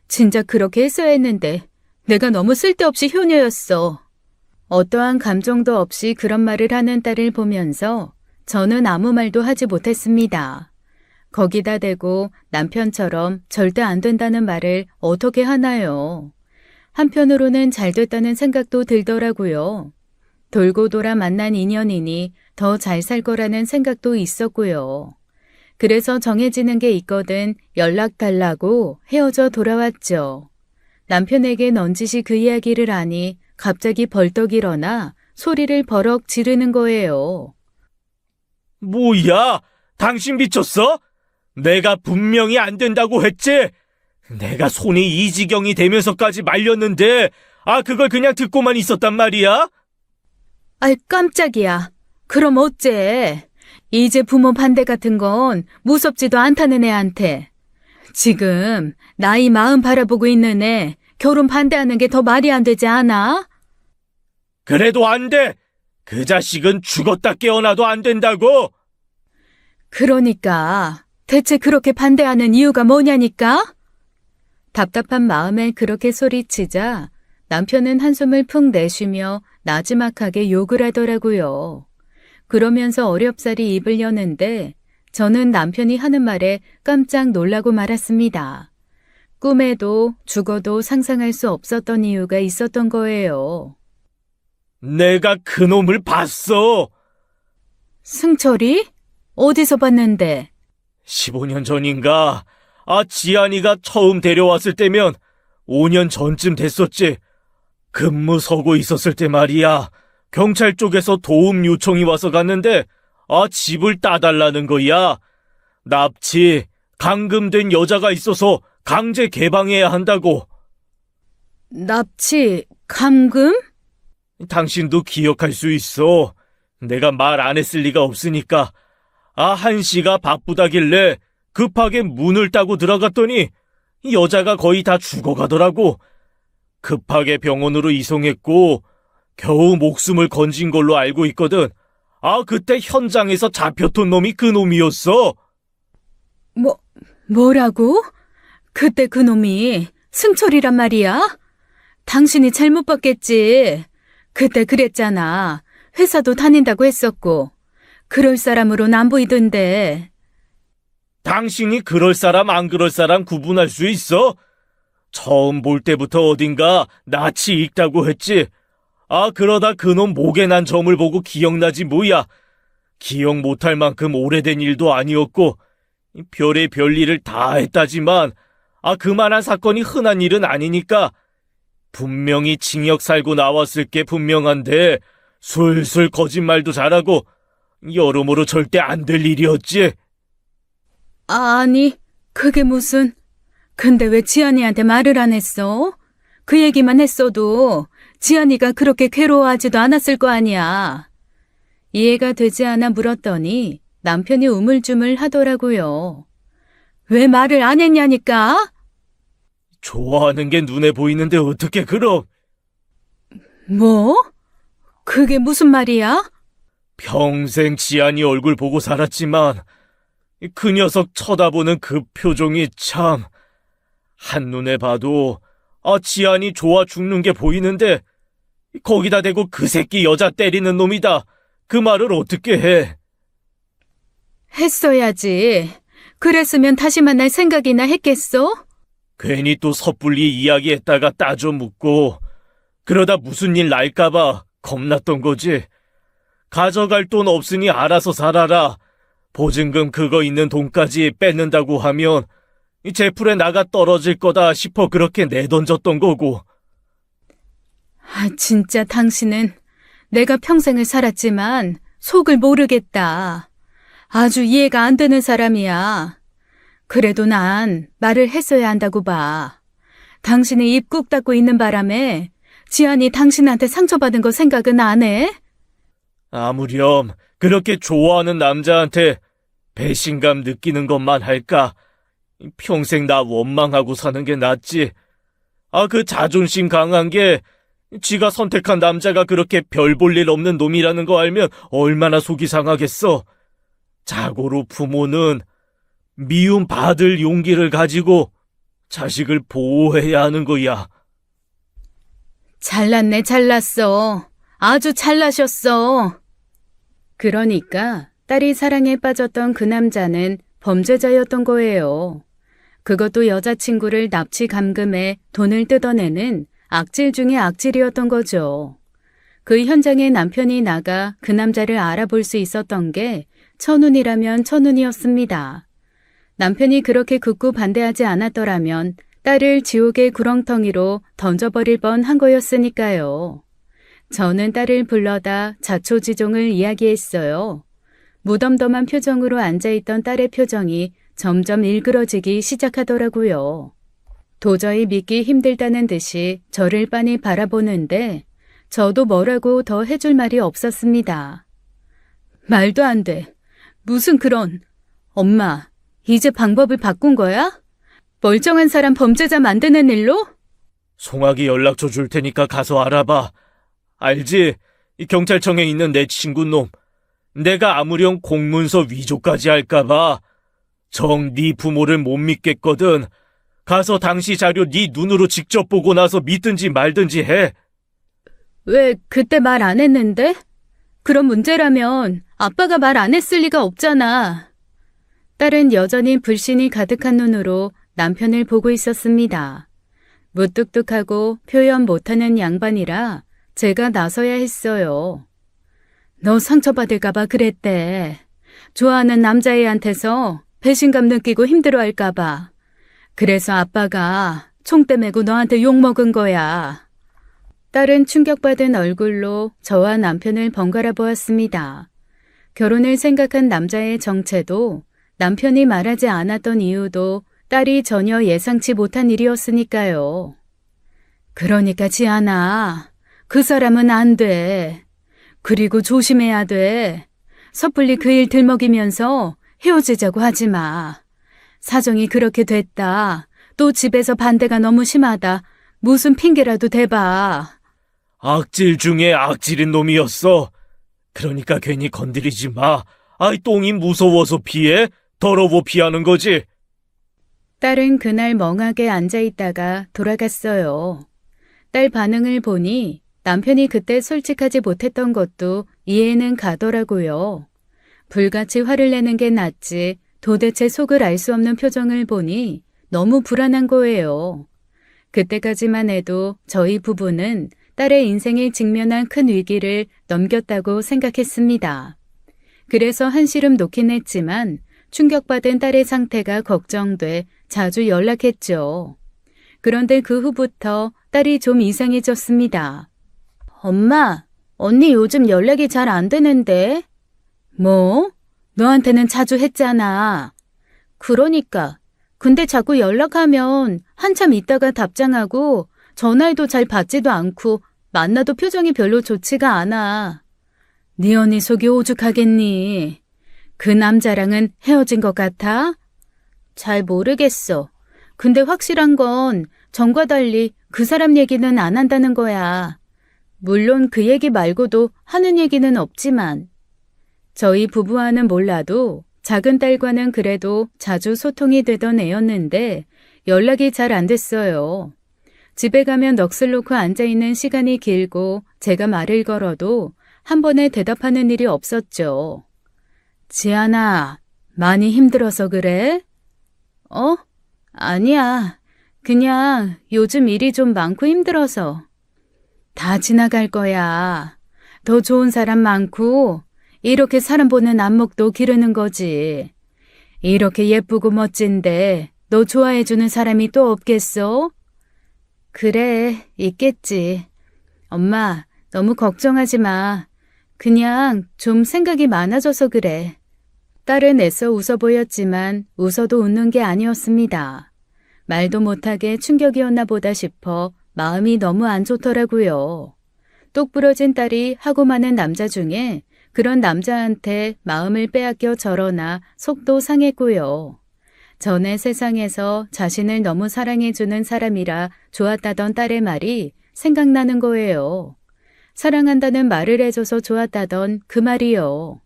진짜 그렇게 했어야 했는데 내가 너무 쓸데없이 효녀였어. 어떠한 감정도 없이 그런 말을 하는 딸을 보면서 저는 아무 말도 하지 못했습니다. 거기다 대고 남편처럼 절대 안 된다는 말을 어떻게 하나요? 한편으로는 잘 됐다는 생각도 들더라고요. 돌고 돌아 만난 인연이니 더 잘 살 거라는 생각도 있었고요. 그래서 정해지는 게 있거든 연락 달라고 헤어져 돌아왔죠. 남편에게 넌지시 그 이야기를 하니 갑자기 벌떡 일어나 소리를 버럭 지르는 거예요. 뭐야? 당신 미쳤어? 내가 분명히 안 된다고 했지? 내가 손이 이 지경이 되면서까지 말렸는데, 그걸 그냥 듣고만 있었단 말이야? 아이, 깜짝이야. 그럼 어째? 이제 부모 반대 같은 건 무섭지도 않다는 애한테. 지금 나이 40 바라보고 있는 애 결혼 반대하는 게 더 말이 안 되지 않아? 그래도 안 돼! 그 자식은 죽었다 깨어나도 안 된다고! 그러니까 대체 그렇게 반대하는 이유가 뭐냐니까? 답답한 마음에 그렇게 소리치자 남편은 한숨을 푹 내쉬며 나지막하게 욕을 하더라고요. 그러면서 어렵사리 입을 여는데 저는 남편이 하는 말에 깜짝 놀라고 말았습니다. 꿈에도 죽어도 상상할 수 없었던 이유가 있었던 거예요. 내가 그놈을 봤어! 승철이? 어디서 봤는데? 15년 전인가? 지안이가 처음 데려왔을 때면 5년 전쯤 됐었지. 근무 서고 있었을 때 말이야. 경찰 쪽에서 도움 요청이 와서 갔는데, 집을 따달라는 거야. 납치, 감금된 여자가 있어서 강제 개방해야 한다고. 납치, 감금? 당신도 기억할 수 있어. 내가 말 안 했을 리가 없으니까. 한씨가 바쁘다길래 급하게 문을 따고 들어갔더니 여자가 거의 다 죽어가더라고. 급하게 병원으로 이송했고 겨우 목숨을 건진 걸로 알고 있거든. 그때 현장에서 잡혀둔 놈이 그 놈이었어. 뭐라고? 그때 그 놈이 승철이란 말이야? 당신이 잘못 봤겠지. 그때 그랬잖아. 회사도 다닌다고 했었고. 그럴 사람으로는 안 보이던데. 당신이 그럴 사람 안 그럴 사람 구분할 수 있어? 처음 볼 때부터 어딘가 낯이 익다고 했지. 그러다 그놈 목에 난 점을 보고 기억나지 뭐야. 기억 못할 만큼 오래된 일도 아니었고 별의 별일을 다 했다지만 그만한 사건이 흔한 일은 아니니까 분명히 징역 살고 나왔을 게 분명한데 술술 거짓말도 잘하고 여러모로 절대 안 될 일이었지. 아니, 그게 무슨... 근데 왜 지안이한테 말을 안 했어? 그 얘기만 했어도 지안이가 그렇게 괴로워하지도 않았을 거 아니야. 이해가 되지 않아 물었더니 남편이 우물쭈물 하더라고요. 왜 말을 안 했냐니까? 좋아하는 게 눈에 보이는데 어떻게 그럼? 뭐? 그게 무슨 말이야? 평생 지안이 얼굴 보고 살았지만 그 녀석 쳐다보는 그 표정이 참... 한눈에 봐도 지안이 좋아 죽는 게 보이는데 거기다 대고 그 새끼 여자 때리는 놈이다. 그 말을 어떻게 해? 했어야지. 그랬으면 다시 만날 생각이나 했겠어? 괜히 또 섣불리 이야기했다가 따져 묻고 그러다 무슨 일 날까봐 겁났던 거지. 가져갈 돈 없으니 알아서 살아라. 보증금 그거 있는 돈까지 뺏는다고 하면 제풀에 나가 떨어질 거다 싶어 그렇게 내던졌던 거고. 진짜 당신은 내가 평생을 살았지만 속을 모르겠다. 아주 이해가 안 되는 사람이야. 그래도 난 말을 했어야 한다고 봐. 당신이 입 꾹 닫고 있는 바람에 지안이 당신한테 상처받은 거 생각은 안 해? 아무렴 그렇게 좋아하는 남자한테 배신감 느끼는 것만 할까? 평생 나 원망하고 사는 게 낫지. 그 자존심 강한 게 지가 선택한 남자가 그렇게 별 볼 일 없는 놈이라는 거 알면 얼마나 속이 상하겠어. 자고로 부모는 미움 받을 용기를 가지고 자식을 보호해야 하는 거야. 잘났네, 잘났어. 아주 잘나셨어. 그러니까 딸이 사랑에 빠졌던 그 남자는 범죄자였던 거예요. 그것도 여자친구를 납치 감금해 돈을 뜯어내는 악질 중의 악질이었던 거죠. 그 현장에 남편이 나가 그 남자를 알아볼 수 있었던 게 천운이라면 천운이었습니다. 남편이 그렇게 굳고 반대하지 않았더라면 딸을 지옥의 구렁텅이로 던져버릴 뻔한 거였으니까요. 저는 딸을 불러다 자초지종을 이야기했어요. 무덤덤한 표정으로 앉아있던 딸의 표정이 점점 일그러지기 시작하더라고요. 도저히 믿기 힘들다는 듯이 저를 빤히 바라보는데 저도 뭐라고 더 해줄 말이 없었습니다. 말도 안 돼. 무슨 그런... 엄마, 이제 방법을 바꾼 거야? 멀쩡한 사람 범죄자 만드는 일로? 송악이 연락처 줄 테니까 가서 알아봐. 알지? 이 경찰청에 있는 내 친구 놈. 내가 아무렴 공문서 위조까지 할까봐. 정 네 부모를 못 믿겠거든. 가서 당시 자료 네 눈으로 직접 보고 나서 믿든지 말든지 해. 왜 그때 말 안 했는데? 그런 문제라면 아빠가 말 안 했을 리가 없잖아. 딸은 여전히 불신이 가득한 눈으로 남편을 보고 있었습니다. 무뚝뚝하고 표현 못하는 양반이라 제가 나서야 했어요. 너 상처받을까봐 그랬대. 좋아하는 남자애한테서 배신감 느끼고 힘들어할까봐. 그래서 아빠가 총대 메고 너한테 욕먹은 거야. 딸은 충격받은 얼굴로 저와 남편을 번갈아 보았습니다. 결혼을 생각한 남자의 정체도 남편이 말하지 않았던 이유도 딸이 전혀 예상치 못한 일이었으니까요. 그러니까 지안아, 그 사람은 안 돼. 그리고 조심해야 돼. 섣불리 그 일 들먹이면서 헤어지자고 하지 마. 사정이 그렇게 됐다. 또 집에서 반대가 너무 심하다. 무슨 핑계라도 대봐. 악질 중에 악질인 놈이었어. 그러니까 괜히 건드리지 마. 아이 똥이 무서워서 피해? 더러워 피하는 거지. 딸은 그날 멍하게 앉아있다가 돌아갔어요. 딸 반응을 보니 남편이 그때 솔직하지 못했던 것도 이해는 가더라고요. 불같이 화를 내는 게 낫지 도대체 속을 알 수 없는 표정을 보니 너무 불안한 거예요. 그때까지만 해도 저희 부부는 딸의 인생에 직면한 큰 위기를 넘겼다고 생각했습니다. 그래서 한시름 놓긴 했지만 충격받은 딸의 상태가 걱정돼 자주 연락했죠. 그런데 그 후부터 딸이 좀 이상해졌습니다. 엄마, 언니 요즘 연락이 잘 안 되는데? 뭐? 너한테는 자주 했잖아. 그러니까. 근데 자꾸 연락하면 한참 있다가 답장하고 전화해도 잘 받지도 않고 만나도 표정이 별로 좋지가 않아. 네 언니 속이 오죽하겠니? 그 남자랑은 헤어진 것 같아? 잘 모르겠어. 근데 확실한 건 전과 달리 그 사람 얘기는 안 한다는 거야. 물론 그 얘기 말고도 하는 얘기는 없지만. 저희 부부와는 몰라도 작은 딸과는 그래도 자주 소통이 되던 애였는데 연락이 잘 안 됐어요. 집에 가면 넋을 놓고 앉아있는 시간이 길고 제가 말을 걸어도 한 번에 대답하는 일이 없었죠. 지안아, 많이 힘들어서 그래? 아니야. 그냥 요즘 일이 좀 많고 힘들어서. 다 지나갈 거야. 더 좋은 사람 많고 이렇게 사람 보는 안목도 기르는 거지. 이렇게 예쁘고 멋진데 너 좋아해주는 사람이 또 없겠어? 그래, 있겠지. 엄마, 너무 걱정하지 마. 그냥 좀 생각이 많아져서 그래. 딸은 애써 웃어 보였지만 웃어도 웃는 게 아니었습니다. 말도 못하게 충격이었나 보다 싶어 마음이 너무 안 좋더라고요. 똑 부러진 딸이 하고 많은 남자 중에 그런 남자한테 마음을 빼앗겨 저러나 속도 상했고요. 전에 세상에서 자신을 너무 사랑해주는 사람이라 좋았다던 딸의 말이 생각나는 거예요. 사랑한다는 말을 해줘서 좋았다던 그 말이요.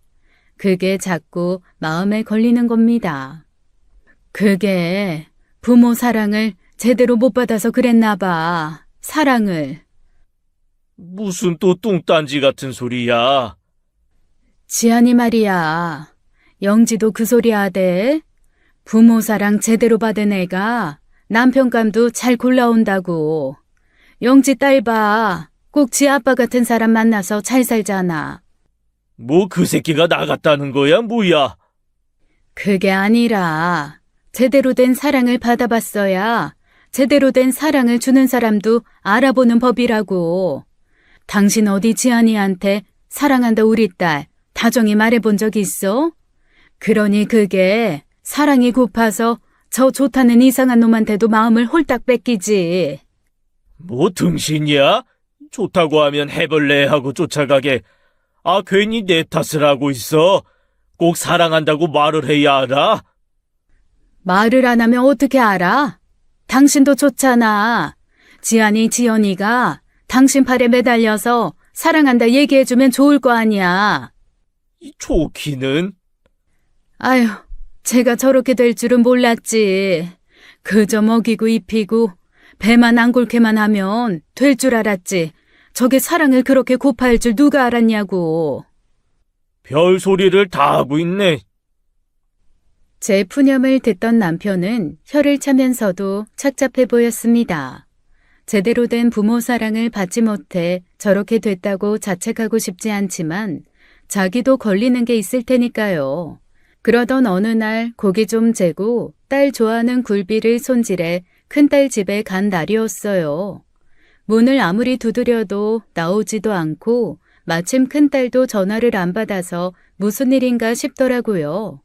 그게 자꾸 마음에 걸리는 겁니다. 그게 부모 사랑을 제대로 못 받아서 그랬나 봐. 사랑을. 무슨 또 뚱딴지 같은 소리야. 지안이 말이야. 영지도 그 소리 하대. 부모 사랑 제대로 받은 애가 남편감도 잘 골라온다고. 영지 딸 봐. 꼭 지 아빠 같은 사람 만나서 잘 살잖아. 뭐 그 새끼가 나갔다는 거야, 뭐야? 그게 아니라 제대로 된 사랑을 받아봤어야 제대로 된 사랑을 주는 사람도 알아보는 법이라고. 당신 어디 지안이한테 사랑한다 우리 딸 다정히 말해본 적 있어? 그러니 그게 사랑이 고파서 저 좋다는 이상한 놈한테도 마음을 홀딱 뺏기지. 뭐 등신이야? 좋다고 하면 해볼래 하고 쫓아가게. 아, 괜히 내 탓을 하고 있어. 꼭 사랑한다고 말을 해야 알아? 말을 안 하면 어떻게 알아? 당신도 좋잖아. 지안이 지연이가 당신 팔에 매달려서 사랑한다 얘기해주면 좋을 거 아니야. 이 좋기는? 아휴, 제가 저렇게 될 줄은 몰랐지. 그저 먹이고 입히고 배만 안 곪게만 하면 될 줄 알았지. 저게 사랑을 그렇게 고파할 줄 누가 알았냐고. 별 소리를 다 하고 있네. 제 푸념을 듣던 남편은 혀를 차면서도 착잡해 보였습니다. 제대로 된 부모 사랑을 받지 못해 저렇게 됐다고 자책하고 싶지 않지만 자기도 걸리는 게 있을 테니까요. 그러던 어느 날 고기 좀 재고 딸 좋아하는 굴비를 손질해 큰딸 집에 간 날이었어요. 문을 아무리 두드려도 나오지도 않고 마침 큰딸도 전화를 안 받아서 무슨 일인가 싶더라고요.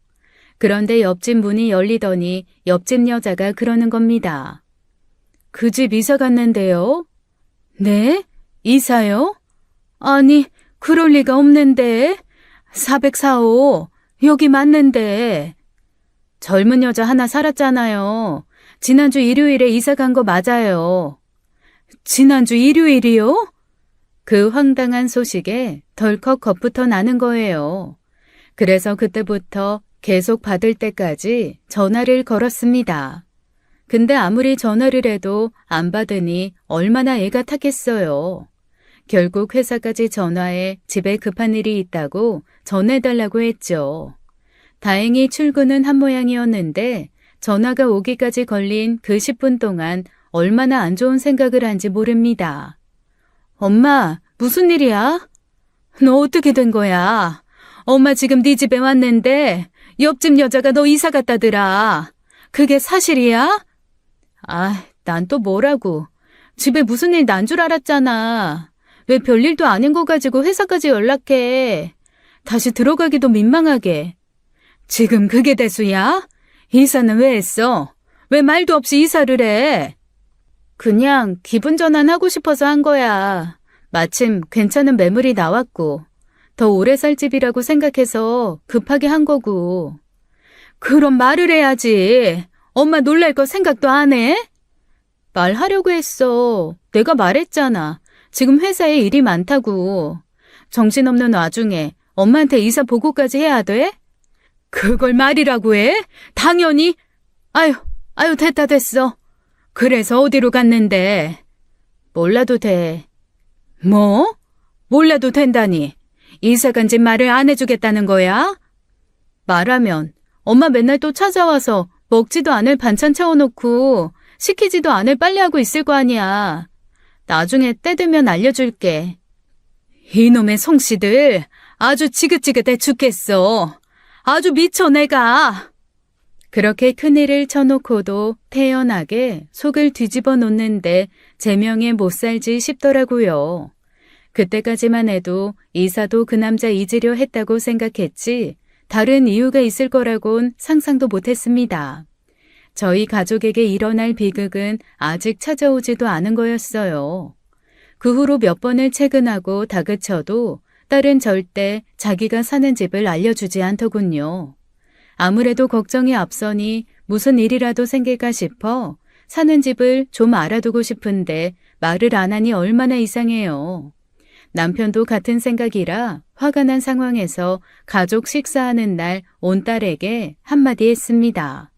그런데 옆집 문이 열리더니 옆집 여자가 그러는 겁니다. 그 집 이사 갔는데요? 네? 이사요? 아니, 그럴 리가 없는데. 404호, 여기 맞는데. 젊은 여자 하나 살았잖아요. 지난주 일요일에 이사 간 거 맞아요. 지난주 일요일이요? 그 황당한 소식에 덜컥 겁부터 나는 거예요. 그래서 그때부터 계속 받을 때까지 전화를 걸었습니다. 근데 아무리 전화를 해도 안 받으니 얼마나 애가 탔겠어요. 결국 회사까지 전화해 집에 급한 일이 있다고 전해달라고 했죠. 다행히 출근은 한 모양이었는데 전화가 오기까지 걸린 그 10분 동안 얼마나 안 좋은 생각을 한지 모릅니다. 엄마, 무슨 일이야? 너 어떻게 된 거야? 엄마 지금 네 집에 왔는데 옆집 여자가 너 이사 갔다더라. 그게 사실이야? 아, 난 또 뭐라고. 집에 무슨 일 난 줄 알았잖아. 왜 별일도 아닌 거 가지고 회사까지 연락해. 다시 들어가기도 민망하게. 지금 그게 대수야? 이사는 왜 했어? 왜 말도 없이 이사를 해? 그냥 기분 전환하고 싶어서 한 거야. 마침 괜찮은 매물이 나왔고 더 오래 살 집이라고 생각해서 급하게 한 거고. 그럼 말을 해야지. 엄마 놀랄 거 생각도 안 해? 말하려고 했어. 내가 말했잖아. 지금 회사에 일이 많다고. 정신없는 와중에 엄마한테 이사 보고까지 해야 돼? 그걸 말이라고 해? 당연히. 아유, 됐어. 그래서 어디로 갔는데? 몰라도 돼. 뭐? 몰라도 된다니. 이사 간 집 말을 안 해주겠다는 거야? 말하면 엄마 맨날 또 찾아와서 먹지도 않을 반찬 채워놓고 시키지도 않을 빨래하고 있을 거 아니야. 나중에 때 되면 알려줄게. 이놈의 송씨들 아주 지긋지긋해 죽겠어. 아주 미쳐 내가. 그렇게 큰일을 쳐놓고도 태연하게 속을 뒤집어 놓는데 제명에 못 살지 싶더라고요. 그때까지만 해도 이사도 그 남자 잊으려 했다고 생각했지 다른 이유가 있을 거라곤 상상도 못했습니다. 저희 가족에게 일어날 비극은 아직 찾아오지도 않은 거였어요. 그 후로 몇 번을 채근하고 다그쳐도 딸은 절대 자기가 사는 집을 알려주지 않더군요. 아무래도 걱정이 앞서니 무슨 일이라도 생길까 싶어 사는 집을 좀 알아두고 싶은데 말을 안 하니 얼마나 이상해요. 남편도 같은 생각이라 화가 난 상황에서 가족 식사하는 날 온 딸에게 한마디 했습니다.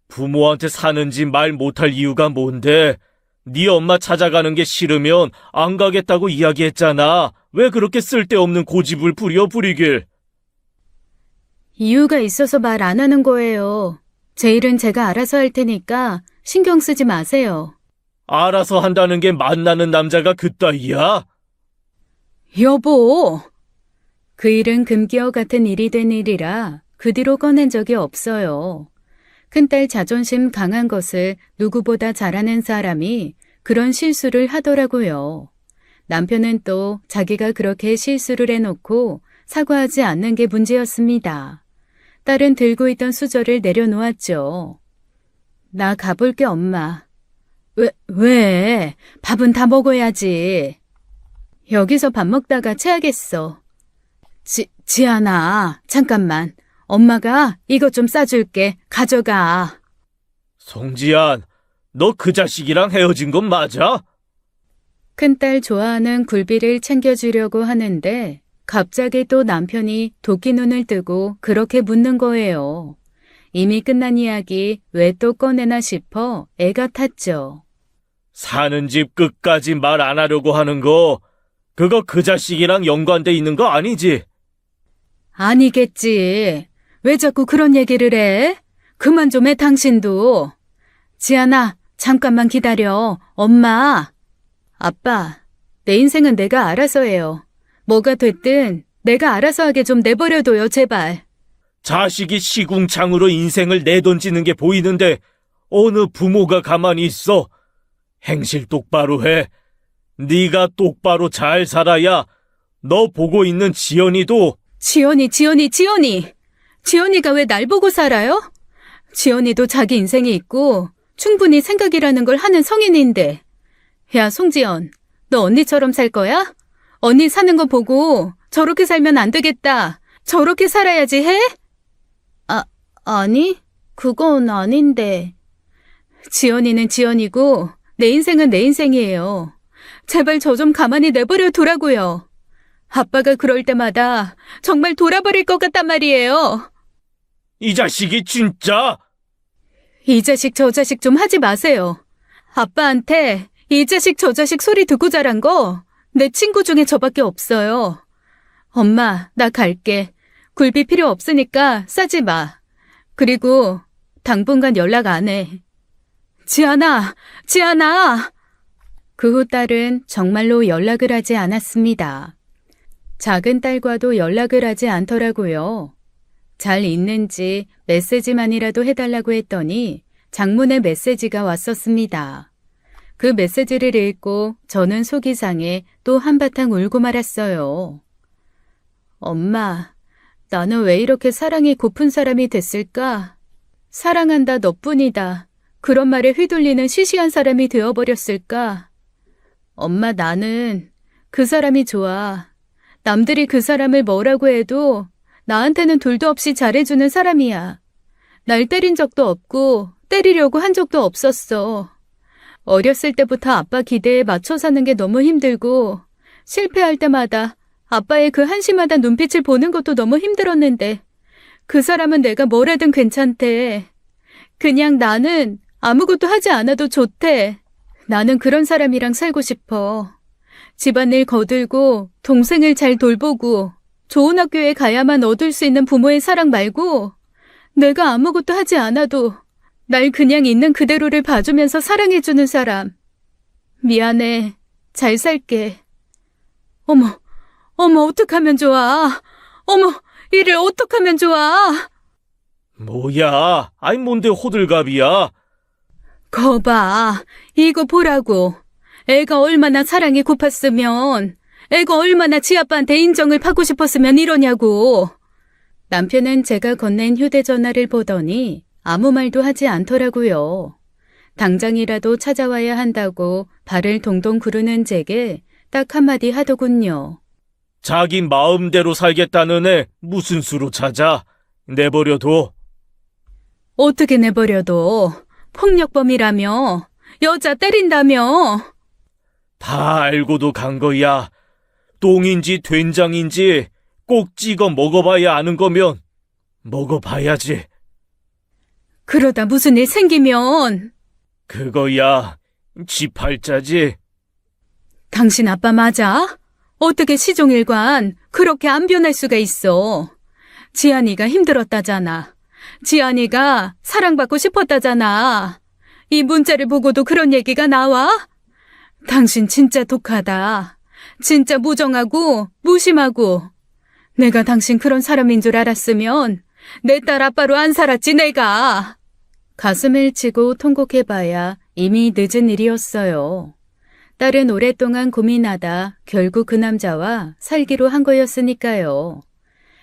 부모한테 사는지 말 못할 이유가 뭔데? 네 엄마 찾아가는 게 싫으면 안 가겠다고 이야기했잖아. 왜 그렇게 쓸데없는 고집을 부리길? 이유가 있어서 말 안 하는 거예요. 제 일은 제가 알아서 할 테니까 신경 쓰지 마세요. 알아서 한다는 게 만나는 남자가 그따위야? 여보! 그 일은 금기어 같은 일이 된 일이라 그 뒤로 꺼낸 적이 없어요. 큰딸 자존심 강한 것을 누구보다 잘하는 사람이 그런 실수를 하더라고요. 남편은 또 자기가 그렇게 실수를 해놓고 사과하지 않는 게 문제였습니다. 딸은 들고 있던 수저를 내려놓았죠. 나 가볼게, 엄마. 왜? 밥은 다 먹어야지. 여기서 밥 먹다가 체하겠어. 지안아, 잠깐만. 엄마가 이것 좀 싸줄게. 가져가. 송지안, 너 그 자식이랑 헤어진 건 맞아? 큰딸 좋아하는 굴비를 챙겨주려고 하는데 갑자기 또 남편이 도끼 눈을 뜨고 그렇게 묻는 거예요. 이미 끝난 이야기 왜 또 꺼내나 싶어 애가 탔죠. 사는 집 끝까지 말 안 하려고 하는 거, 그거 그 자식이랑 연관돼 있는 거 아니지? 아니겠지. 왜 자꾸 그런 얘기를 해? 그만 좀 해, 당신도. 지안아, 잠깐만 기다려. 엄마. 아빠, 내 인생은 내가 알아서 해요. 뭐가 됐든 내가 알아서 하게 좀 내버려둬요, 제발. 자식이 시궁창으로 인생을 내던지는 게 보이는데 어느 부모가 가만히 있어? 행실 똑바로 해. 네가 똑바로 잘 살아야 너 보고 있는 지연이도. 지연이. 지연이가 왜 날 보고 살아요? 지연이도 자기 인생이 있고 충분히 생각이라는 걸 하는 성인인데. 야, 송지연, 너 언니처럼 살 거야? 언니 사는 거 보고 저렇게 살면 안 되겠다. 저렇게 살아야지 해? 아니, 그건 아닌데. 지연이는 지연이고 내 인생은 내 인생이에요. 제발 저 좀 가만히 내버려 두라고요. 아빠가 그럴 때마다 정말 돌아버릴 것 같단 말이에요. 이 자식이 진짜. 이 자식 저 자식 좀 하지 마세요. 아빠한테 이 자식 저 자식 소리 듣고 자란 거 내 친구 중에 저밖에 없어요. 엄마, 나 갈게. 굴비 필요 없으니까 싸지 마. 그리고 당분간 연락 안 해. 지안아! 그 후 딸은 정말로 연락을 하지 않았습니다. 작은 딸과도 연락을 하지 않더라고요. 잘 있는지 메시지만이라도 해달라고 했더니 장문의 메시지가 왔었습니다. 그 메시지를 읽고 저는 속이 상해 또 한바탕 울고 말았어요. 엄마, 나는 왜 이렇게 사랑이 고픈 사람이 됐을까? 사랑한다 너뿐이다. 그런 말에 휘둘리는 시시한 사람이 되어버렸을까? 엄마, 나는 그 사람이 좋아. 남들이 그 사람을 뭐라고 해도 나한테는 둘도 없이 잘해주는 사람이야. 날 때린 적도 없고 때리려고 한 적도 없었어. 어렸을 때부터 아빠 기대에 맞춰 사는 게 너무 힘들고 실패할 때마다 아빠의 그 한심하다 눈빛을 보는 것도 너무 힘들었는데 그 사람은 내가 뭘 해든 괜찮대. 그냥 나는 아무것도 하지 않아도 좋대. 나는 그런 사람이랑 살고 싶어. 집안일 거들고 동생을 잘 돌보고 좋은 학교에 가야만 얻을 수 있는 부모의 사랑 말고 내가 아무것도 하지 않아도 날 그냥 있는 그대로를 봐주면서 사랑해주는 사람. 미안해. 잘 살게. 어머, 어떡하면 좋아. 어머, 이를 어떡하면 좋아. 뭐야? 아이 뭔데 호들갑이야? 거봐, 이거 보라고. 애가 얼마나 사랑이 고팠으면, 애가 얼마나 지 아빠한테 인정을 받고 싶었으면 이러냐고. 남편은 제가 건넨 휴대전화를 보더니 아무 말도 하지 않더라고요. 당장이라도 찾아와야 한다고 발을 동동 구르는 제게 딱 한마디 하더군요. 자기 마음대로 살겠다는 애 무슨 수로 찾아? 내버려둬. 어떻게 내버려둬? 폭력범이라며? 여자 때린다며? 다 알고도 간 거야. 똥인지 된장인지 꼭 찍어 먹어봐야 아는 거면 먹어봐야지. 그러다 무슨 일 생기면? 그거야, 지 팔자지. 당신 아빠 맞아? 어떻게 시종일관 그렇게 안 변할 수가 있어? 지안이가 힘들었다잖아. 지안이가 사랑받고 싶었다잖아. 이 문자를 보고도 그런 얘기가 나와? 당신 진짜 독하다. 진짜 무정하고 무심하고. 내가 당신 그런 사람인 줄 알았으면 내 딸 아빠로 안 살았지 내가. 가슴을 치고 통곡해봐야 이미 늦은 일이었어요. 딸은 오랫동안 고민하다 결국 그 남자와 살기로 한 거였으니까요.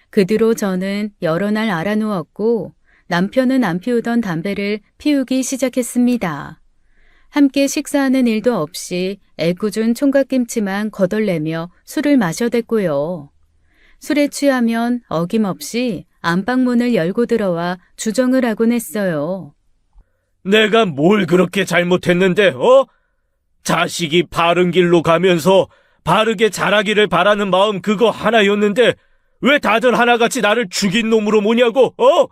그 뒤로 저는 여러 날 알아누웠고 남편은 안 피우던 담배를 피우기 시작했습니다. 함께 식사하는 일도 없이 애꿎은 총각김치만 거덜내며 술을 마셔댔고요. 술에 취하면 어김없이 안방문을 열고 들어와 주정을 하곤 했어요. 내가 뭘 그렇게 잘못했는데, 어? 자식이 바른 길로 가면서 바르게 자라기를 바라는 마음 그거 하나였는데 왜 다들 하나같이 나를 죽인 놈으로 뭐냐고, 어?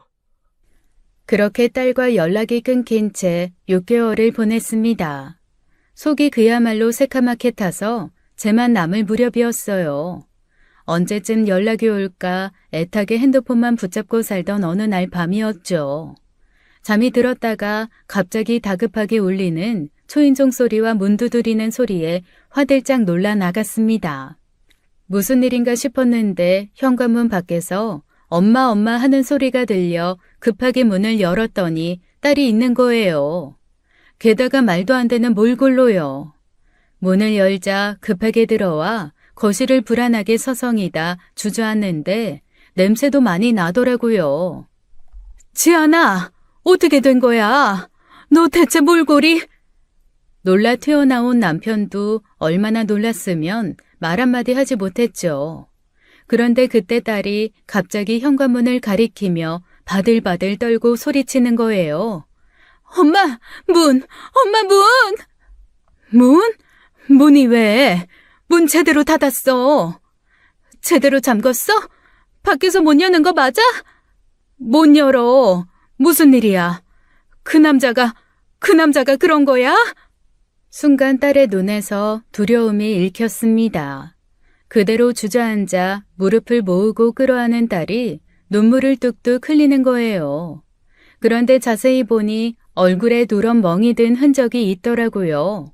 그렇게 딸과 연락이 끊긴 채 6개월을 보냈습니다. 속이 그야말로 새카맣게 타서 제만 남을 무렵이었어요. 언제쯤 연락이 올까 애타게 핸드폰만 붙잡고 살던 어느 날 밤이었죠. 잠이 들었다가 갑자기 다급하게 울리는 초인종 소리와 문 두드리는 소리에 화들짝 놀라 나갔습니다. 무슨 일인가 싶었는데 현관문 밖에서 엄마 엄마 하는 소리가 들려 급하게 문을 열었더니 딸이 있는 거예요. 게다가 말도 안 되는 몰골로요. 문을 열자 급하게 들어와 거실을 불안하게 서성이다 주저앉는데 냄새도 많이 나더라고요. 지안아, 어떻게 된 거야? 너 대체 몰골이? 놀라 튀어나온 남편도 얼마나 놀랐으면 말 한마디 하지 못했죠. 그런데 그때 딸이 갑자기 현관문을 가리키며 바들바들 떨고 소리치는 거예요. 엄마, 문! 엄마, 문! 문? 문이 왜? 문 제대로 닫았어. 제대로 잠궜어? 밖에서 못 여는 거 맞아? 못 열어. 무슨 일이야? 그 남자가 그런 거야? 순간 딸의 눈에서 두려움이 읽혔습니다. 그대로 주저앉아 무릎을 모으고 끌어안은 딸이 눈물을 뚝뚝 흘리는 거예요. 그런데 자세히 보니 얼굴에 누런 멍이 든 흔적이 있더라고요.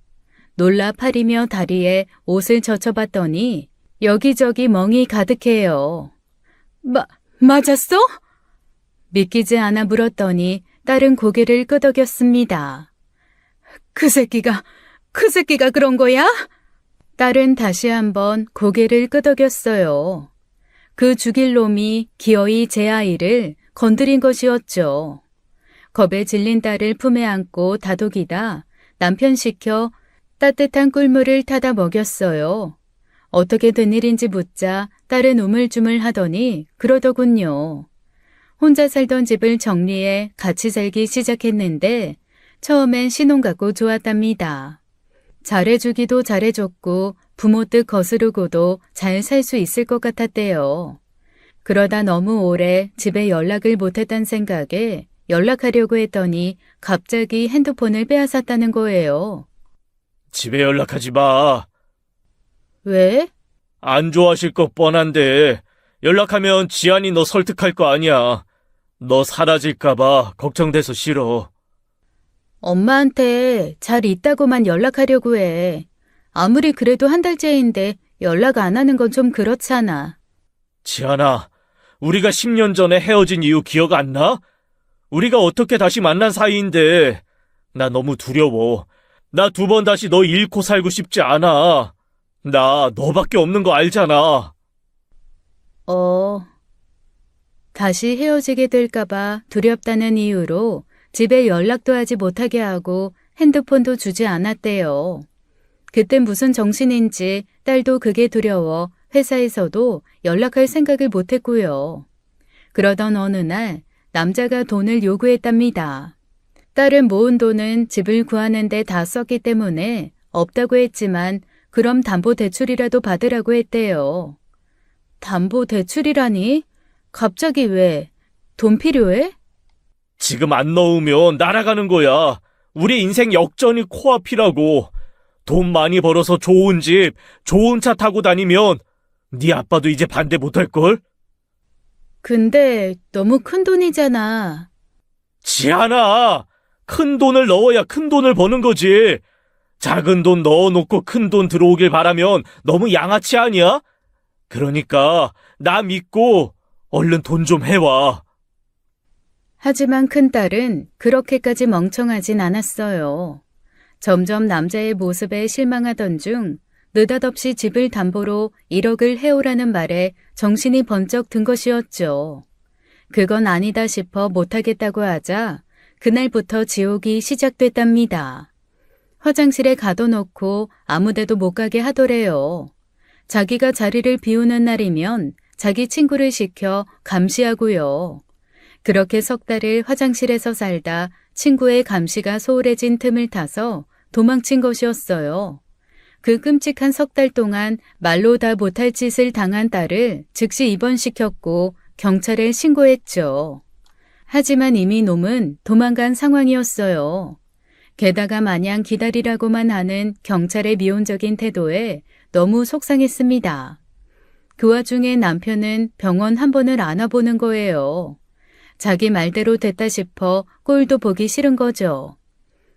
놀라 팔이며 다리에 옷을 젖혀봤더니 여기저기 멍이 가득해요. 맞았어? 믿기지 않아 물었더니 딸은 고개를 끄덕였습니다. 그 새끼가 그런 거야? 딸은 다시 한번 고개를 끄덕였어요. 그 죽일 놈이 기어이 제 아이를 건드린 것이었죠. 겁에 질린 딸을 품에 안고 다독이다 남편 시켜 따뜻한 꿀물을 타다 먹였어요. 어떻게 된 일인지 묻자 딸은 우물쭈물 하더니 그러더군요. 혼자 살던 집을 정리해 같이 살기 시작했는데 처음엔 신혼 같고 좋았답니다. 잘해주기도 잘해줬고 부모 뜻 거스르고도 잘 살 수 있을 것 같았대요. 그러다 너무 오래 집에 연락을 못했단 생각에 연락하려고 했더니 갑자기 핸드폰을 빼앗았다는 거예요. 집에 연락하지 마. 왜? 안 좋아하실 거 뻔한데 연락하면 지안이 너 설득할 거 아니야. 너 사라질까봐 걱정돼서 싫어. 엄마한테 잘 있다고만 연락하려고 해. 아무리 그래도 한 달째인데 연락 안 하는 건 좀 그렇잖아. 지안아, 우리가 10년 전에 헤어진 이유 기억 안 나? 우리가 어떻게 다시 만난 사이인데 나 너무 두려워. 나 2번 다시 너 잃고 살고 싶지 않아. 나 너밖에 없는 거 알잖아. 다시 헤어지게 될까봐 두렵다는 이유로 집에 연락도 하지 못하게 하고 핸드폰도 주지 않았대요. 그땐 무슨 정신인지 딸도 그게 두려워 회사에서도 연락할 생각을 못했고요. 그러던 어느 날 남자가 돈을 요구했답니다. 딸은 모은 돈은 집을 구하는 데 다 썼기 때문에 없다고 했지만 그럼 담보대출이라도 받으라고 했대요. 담보대출이라니? 갑자기 왜? 돈 필요해? 지금 안 넣으면 날아가는 거야. 우리 인생 역전이 코앞이라고. 돈 많이 벌어서 좋은 집, 좋은 차 타고 다니면 네 아빠도 이제 반대 못할걸? 근데 너무 큰 돈이잖아. 지안아, 큰 돈을 넣어야 큰 돈을 버는 거지. 작은 돈 넣어놓고 큰 돈 들어오길 바라면 너무 양아치 아니야? 그러니까 나 믿고 얼른 돈 좀 해와. 하지만 큰딸은 그렇게까지 멍청하진 않았어요. 점점 남자의 모습에 실망하던 중 느닷없이 집을 담보로 1억을 해오라는 말에 정신이 번쩍 든 것이었죠. 그건 아니다 싶어 못하겠다고 하자 그날부터 지옥이 시작됐답니다. 화장실에 가둬놓고 아무데도 못 가게 하더래요. 자기가 자리를 비우는 날이면 자기 친구를 시켜 감시하고요. 그렇게 석 달을 화장실에서 살다 친구의 감시가 소홀해진 틈을 타서 도망친 것이었어요. 그 끔찍한 석 달 동안 말로 다 못할 짓을 당한 딸을 즉시 입원시켰고 경찰에 신고했죠. 하지만 이미 놈은 도망간 상황이었어요. 게다가 마냥 기다리라고만 하는 경찰의 미온적인 태도에 너무 속상했습니다. 그 와중에 남편은 병원 한 번을 안 와보는 거예요. 자기 말대로 됐다 싶어 꼴도 보기 싫은 거죠.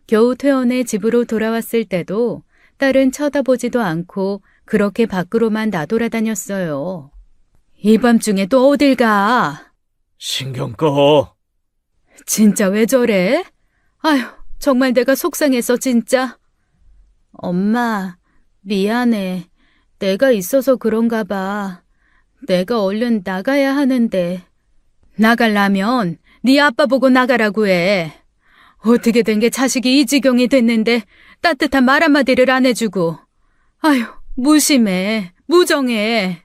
겨우 퇴원해 집으로 돌아왔을 때도 딸은 쳐다보지도 않고 그렇게 밖으로만 나돌아다녔어요. 이 밤중에 또 어딜 가? 신경 꺼. 진짜 왜 저래? 아휴, 정말 내가 속상해서 진짜. 엄마, 미안해. 내가 있어서 그런가 봐. 내가 얼른 나가야 하는데. 나가려면 네 아빠 보고 나가라고 해. 어떻게 된 게 자식이 이 지경이 됐는데 따뜻한 말 한마디를 안 해주고. 아휴, 무심해, 무정해.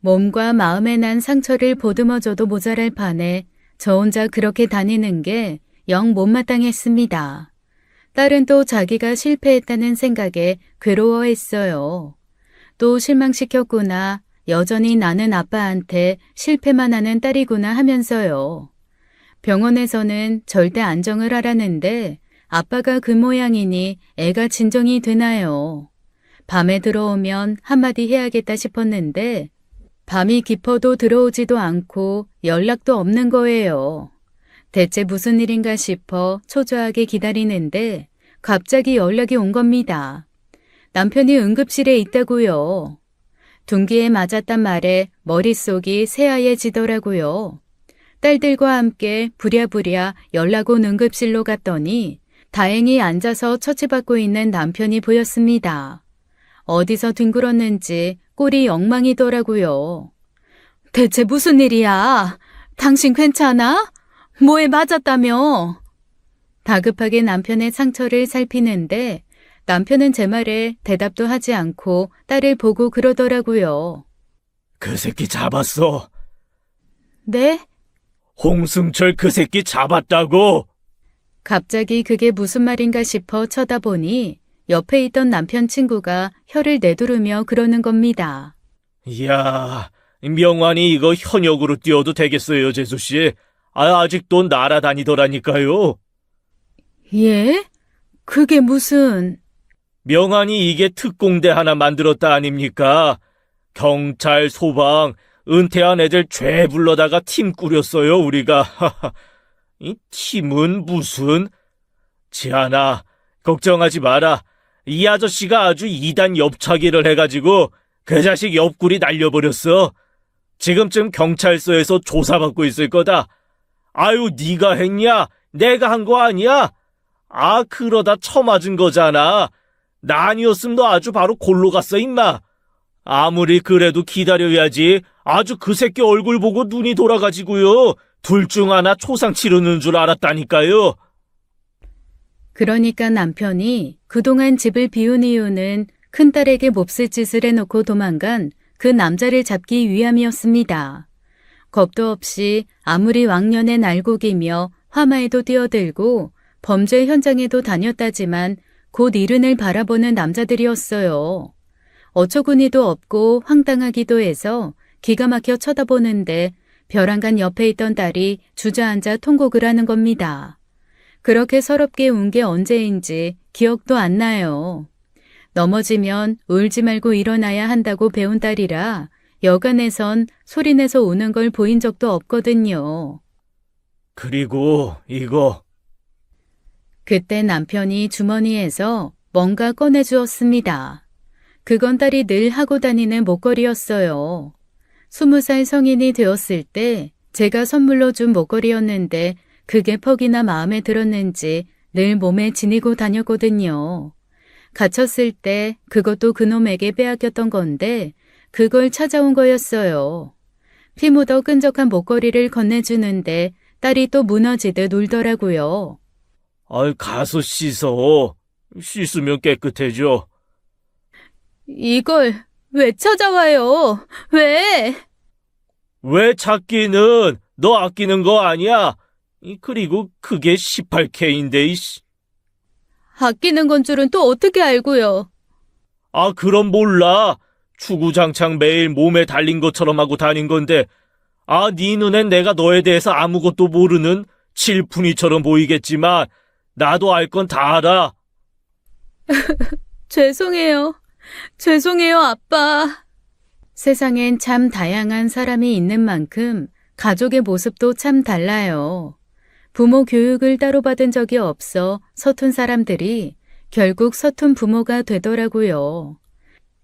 몸과 마음에 난 상처를 보듬어줘도 모자랄 판에 저 혼자 그렇게 다니는 게 영 못마땅했습니다. 딸은 또 자기가 실패했다는 생각에 괴로워했어요. 또 실망시켰구나. 여전히 나는 아빠한테 실패만 하는 딸이구나 하면서요. 병원에서는 절대 안정을 하라는데 아빠가 그 모양이니 애가 진정이 되나요? 밤에 들어오면 한마디 해야겠다 싶었는데 밤이 깊어도 들어오지도 않고 연락도 없는 거예요. 대체 무슨 일인가 싶어 초조하게 기다리는데 갑자기 연락이 온 겁니다. 남편이 응급실에 있다고요. 둔기에 맞았단 말에 머릿속이 새하얘지더라고요. 딸들과 함께 부랴부랴 연락 온 응급실로 갔더니 다행히 앉아서 처치받고 있는 남편이 보였습니다. 어디서 뒹굴었는지 꼴이 엉망이더라고요. 대체 무슨 일이야? 당신 괜찮아? 뭐에 맞았다며? 다급하게 남편의 상처를 살피는데 남편은 제 말에 대답도 하지 않고 딸을 보고 그러더라고요. 그 새끼 잡았어. 네? 홍승철 그 새끼 잡았다고. 갑자기 그게 무슨 말인가 싶어 쳐다보니 옆에 있던 남편 친구가 혀를 내두르며 그러는 겁니다. 이야, 명환이 이거 현역으로 뛰어도 되겠어요, 재수씨. 아직도 날아다니더라니까요. 예? 그게 무슨... 명환이 이게 특공대 하나 만들었다 아닙니까? 경찰, 소방, 은퇴한 애들 죄 불러다가 팀 꾸렸어요, 우리가. 이 팀은 무슨... 지아나, 걱정하지 마라. 이 아저씨가 아주 2단 옆차기를 해가지고 그 자식 옆구리 날려버렸어. 지금쯤 경찰서에서 조사받고 있을 거다. 아유, 네가 했냐? 내가 한 거 아니야? 그러다 처맞은 거잖아. 나 아니었으면 너 아주 바로 골로 갔어, 임마. 아무리 그래도 기다려야지. 아주 그 새끼 얼굴 보고 눈이 돌아가지고요. 둘 중 하나 초상 치르는 줄 알았다니까요. 그러니까 남편이 그동안 집을 비운 이유는 큰딸에게 몹쓸 짓을 해놓고 도망간 그 남자를 잡기 위함이었습니다. 겁도 없이 아무리 왕년의 날고기며 화마에도 뛰어들고 범죄 현장에도 다녔다지만 곧 이른을 바라보는 남자들이었어요. 어처구니도 없고 황당하기도 해서 기가 막혀 쳐다보는데 벼랑간 옆에 있던 딸이 주저앉아 통곡을 하는 겁니다. 그렇게 서럽게 운 게 언제인지 기억도 안 나요. 넘어지면 울지 말고 일어나야 한다고 배운 딸이라 여간에선 소리내서 우는 걸 보인 적도 없거든요. 그리고 이거. 그때 남편이 주머니에서 뭔가 꺼내주었습니다. 그건 딸이 늘 하고 다니는 목걸이였어요. 20살 성인이 되었을 때 제가 선물로 준 목걸이였는데 그게 퍽이나 마음에 들었는지 늘 몸에 지니고 다녔거든요. 갇혔을 때 그것도 그놈에게 빼앗겼던 건데 그걸 찾아온 거였어요. 피 묻어 끈적한 목걸이를 건네주는데 딸이 또 무너지듯 울더라고요. 아이, 가서 씻어. 씻으면 깨끗해져. 이걸 왜 찾아와요? 왜? 왜 찾기는? 너 아끼는 거 아니야? 그리고 그게 18K인데, 이씨. 아끼는 건 줄은 또 어떻게 알고요? 아, 그럼 몰라. 추구장창 매일 몸에 달린 것처럼 하고 다닌 건데, 아, 네 눈엔 내가 너에 대해서 아무것도 모르는 칠푼이처럼 보이겠지만, 나도 알 건 다 알아. 죄송해요. 죄송해요, 아빠. 세상엔 참 다양한 사람이 있는 만큼 가족의 모습도 참 달라요. 부모 교육을 따로 받은 적이 없어 서툰 사람들이 결국 서툰 부모가 되더라고요.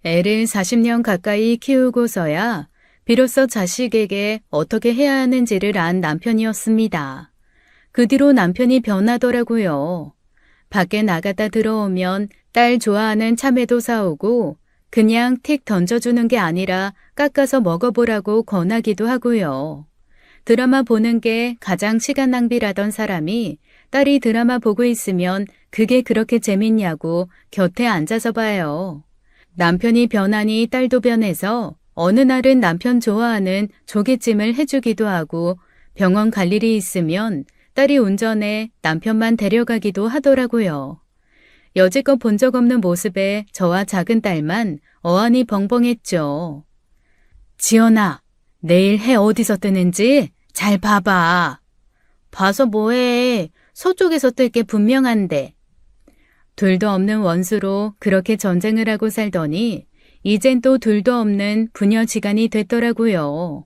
애를 40년 가까이 키우고서야 비로소 자식에게 어떻게 해야 하는지를 안 남편이었습니다. 그 뒤로 남편이 변하더라고요. 밖에 나갔다 들어오면 딸 좋아하는 참외도 사오고 그냥 틱 던져주는 게 아니라 깎아서 먹어보라고 권하기도 하고요. 드라마 보는 게 가장 시간 낭비라던 사람이 딸이 드라마 보고 있으면 그게 그렇게 재밌냐고 곁에 앉아서 봐요. 남편이 변하니 딸도 변해서 어느 날은 남편 좋아하는 조개찜을 해주기도 하고 병원 갈 일이 있으면 딸이 운전해 남편만 데려가기도 하더라고요. 여지껏 본 적 없는 모습에 저와 작은 딸만 어안이 벙벙했죠. 지연아, 내일 해 어디서 뜨는지 잘 봐봐. 봐서 뭐해. 서쪽에서 뜰 게 분명한데. 둘도 없는 원수로 그렇게 전쟁을 하고 살더니 이젠 또 둘도 없는 부녀지간이 됐더라고요.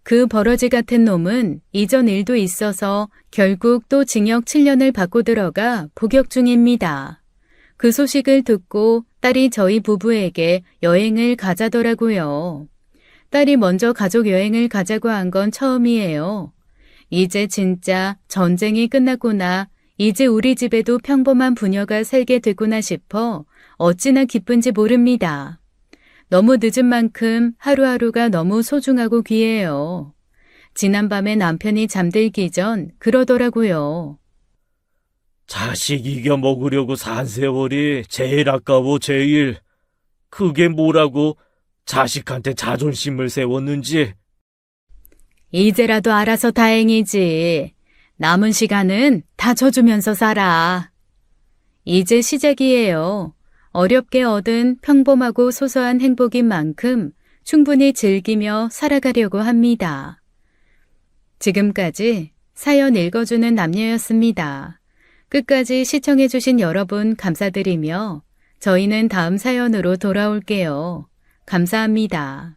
그 버러지 같은 놈은 이전 일도 있어서 결국 또 징역 7년을 받고 들어가 복역 중입니다. 그 소식을 듣고 딸이 저희 부부에게 여행을 가자더라고요. 딸이 먼저 가족 여행을 가자고 한 건 처음이에요. 이제 진짜 전쟁이 끝났구나. 이제 우리 집에도 평범한 부녀가 살게 됐구나 싶어 어찌나 기쁜지 모릅니다. 너무 늦은 만큼 하루하루가 너무 소중하고 귀해요. 지난밤에 남편이 잠들기 전 그러더라고요. 자식 이겨 먹으려고 산 세월이 제일 아까워, 제일. 그게 뭐라고 자식한테 자존심을 세웠는지. 이제라도 알아서 다행이지. 남은 시간은 다 져주면서 살아. 이제 시작이에요. 어렵게 얻은 평범하고 소소한 행복인 만큼 충분히 즐기며 살아가려고 합니다. 지금까지 사연 읽어주는 남녀였습니다. 끝까지 시청해주신 여러분 감사드리며 저희는 다음 사연으로 돌아올게요. 감사합니다.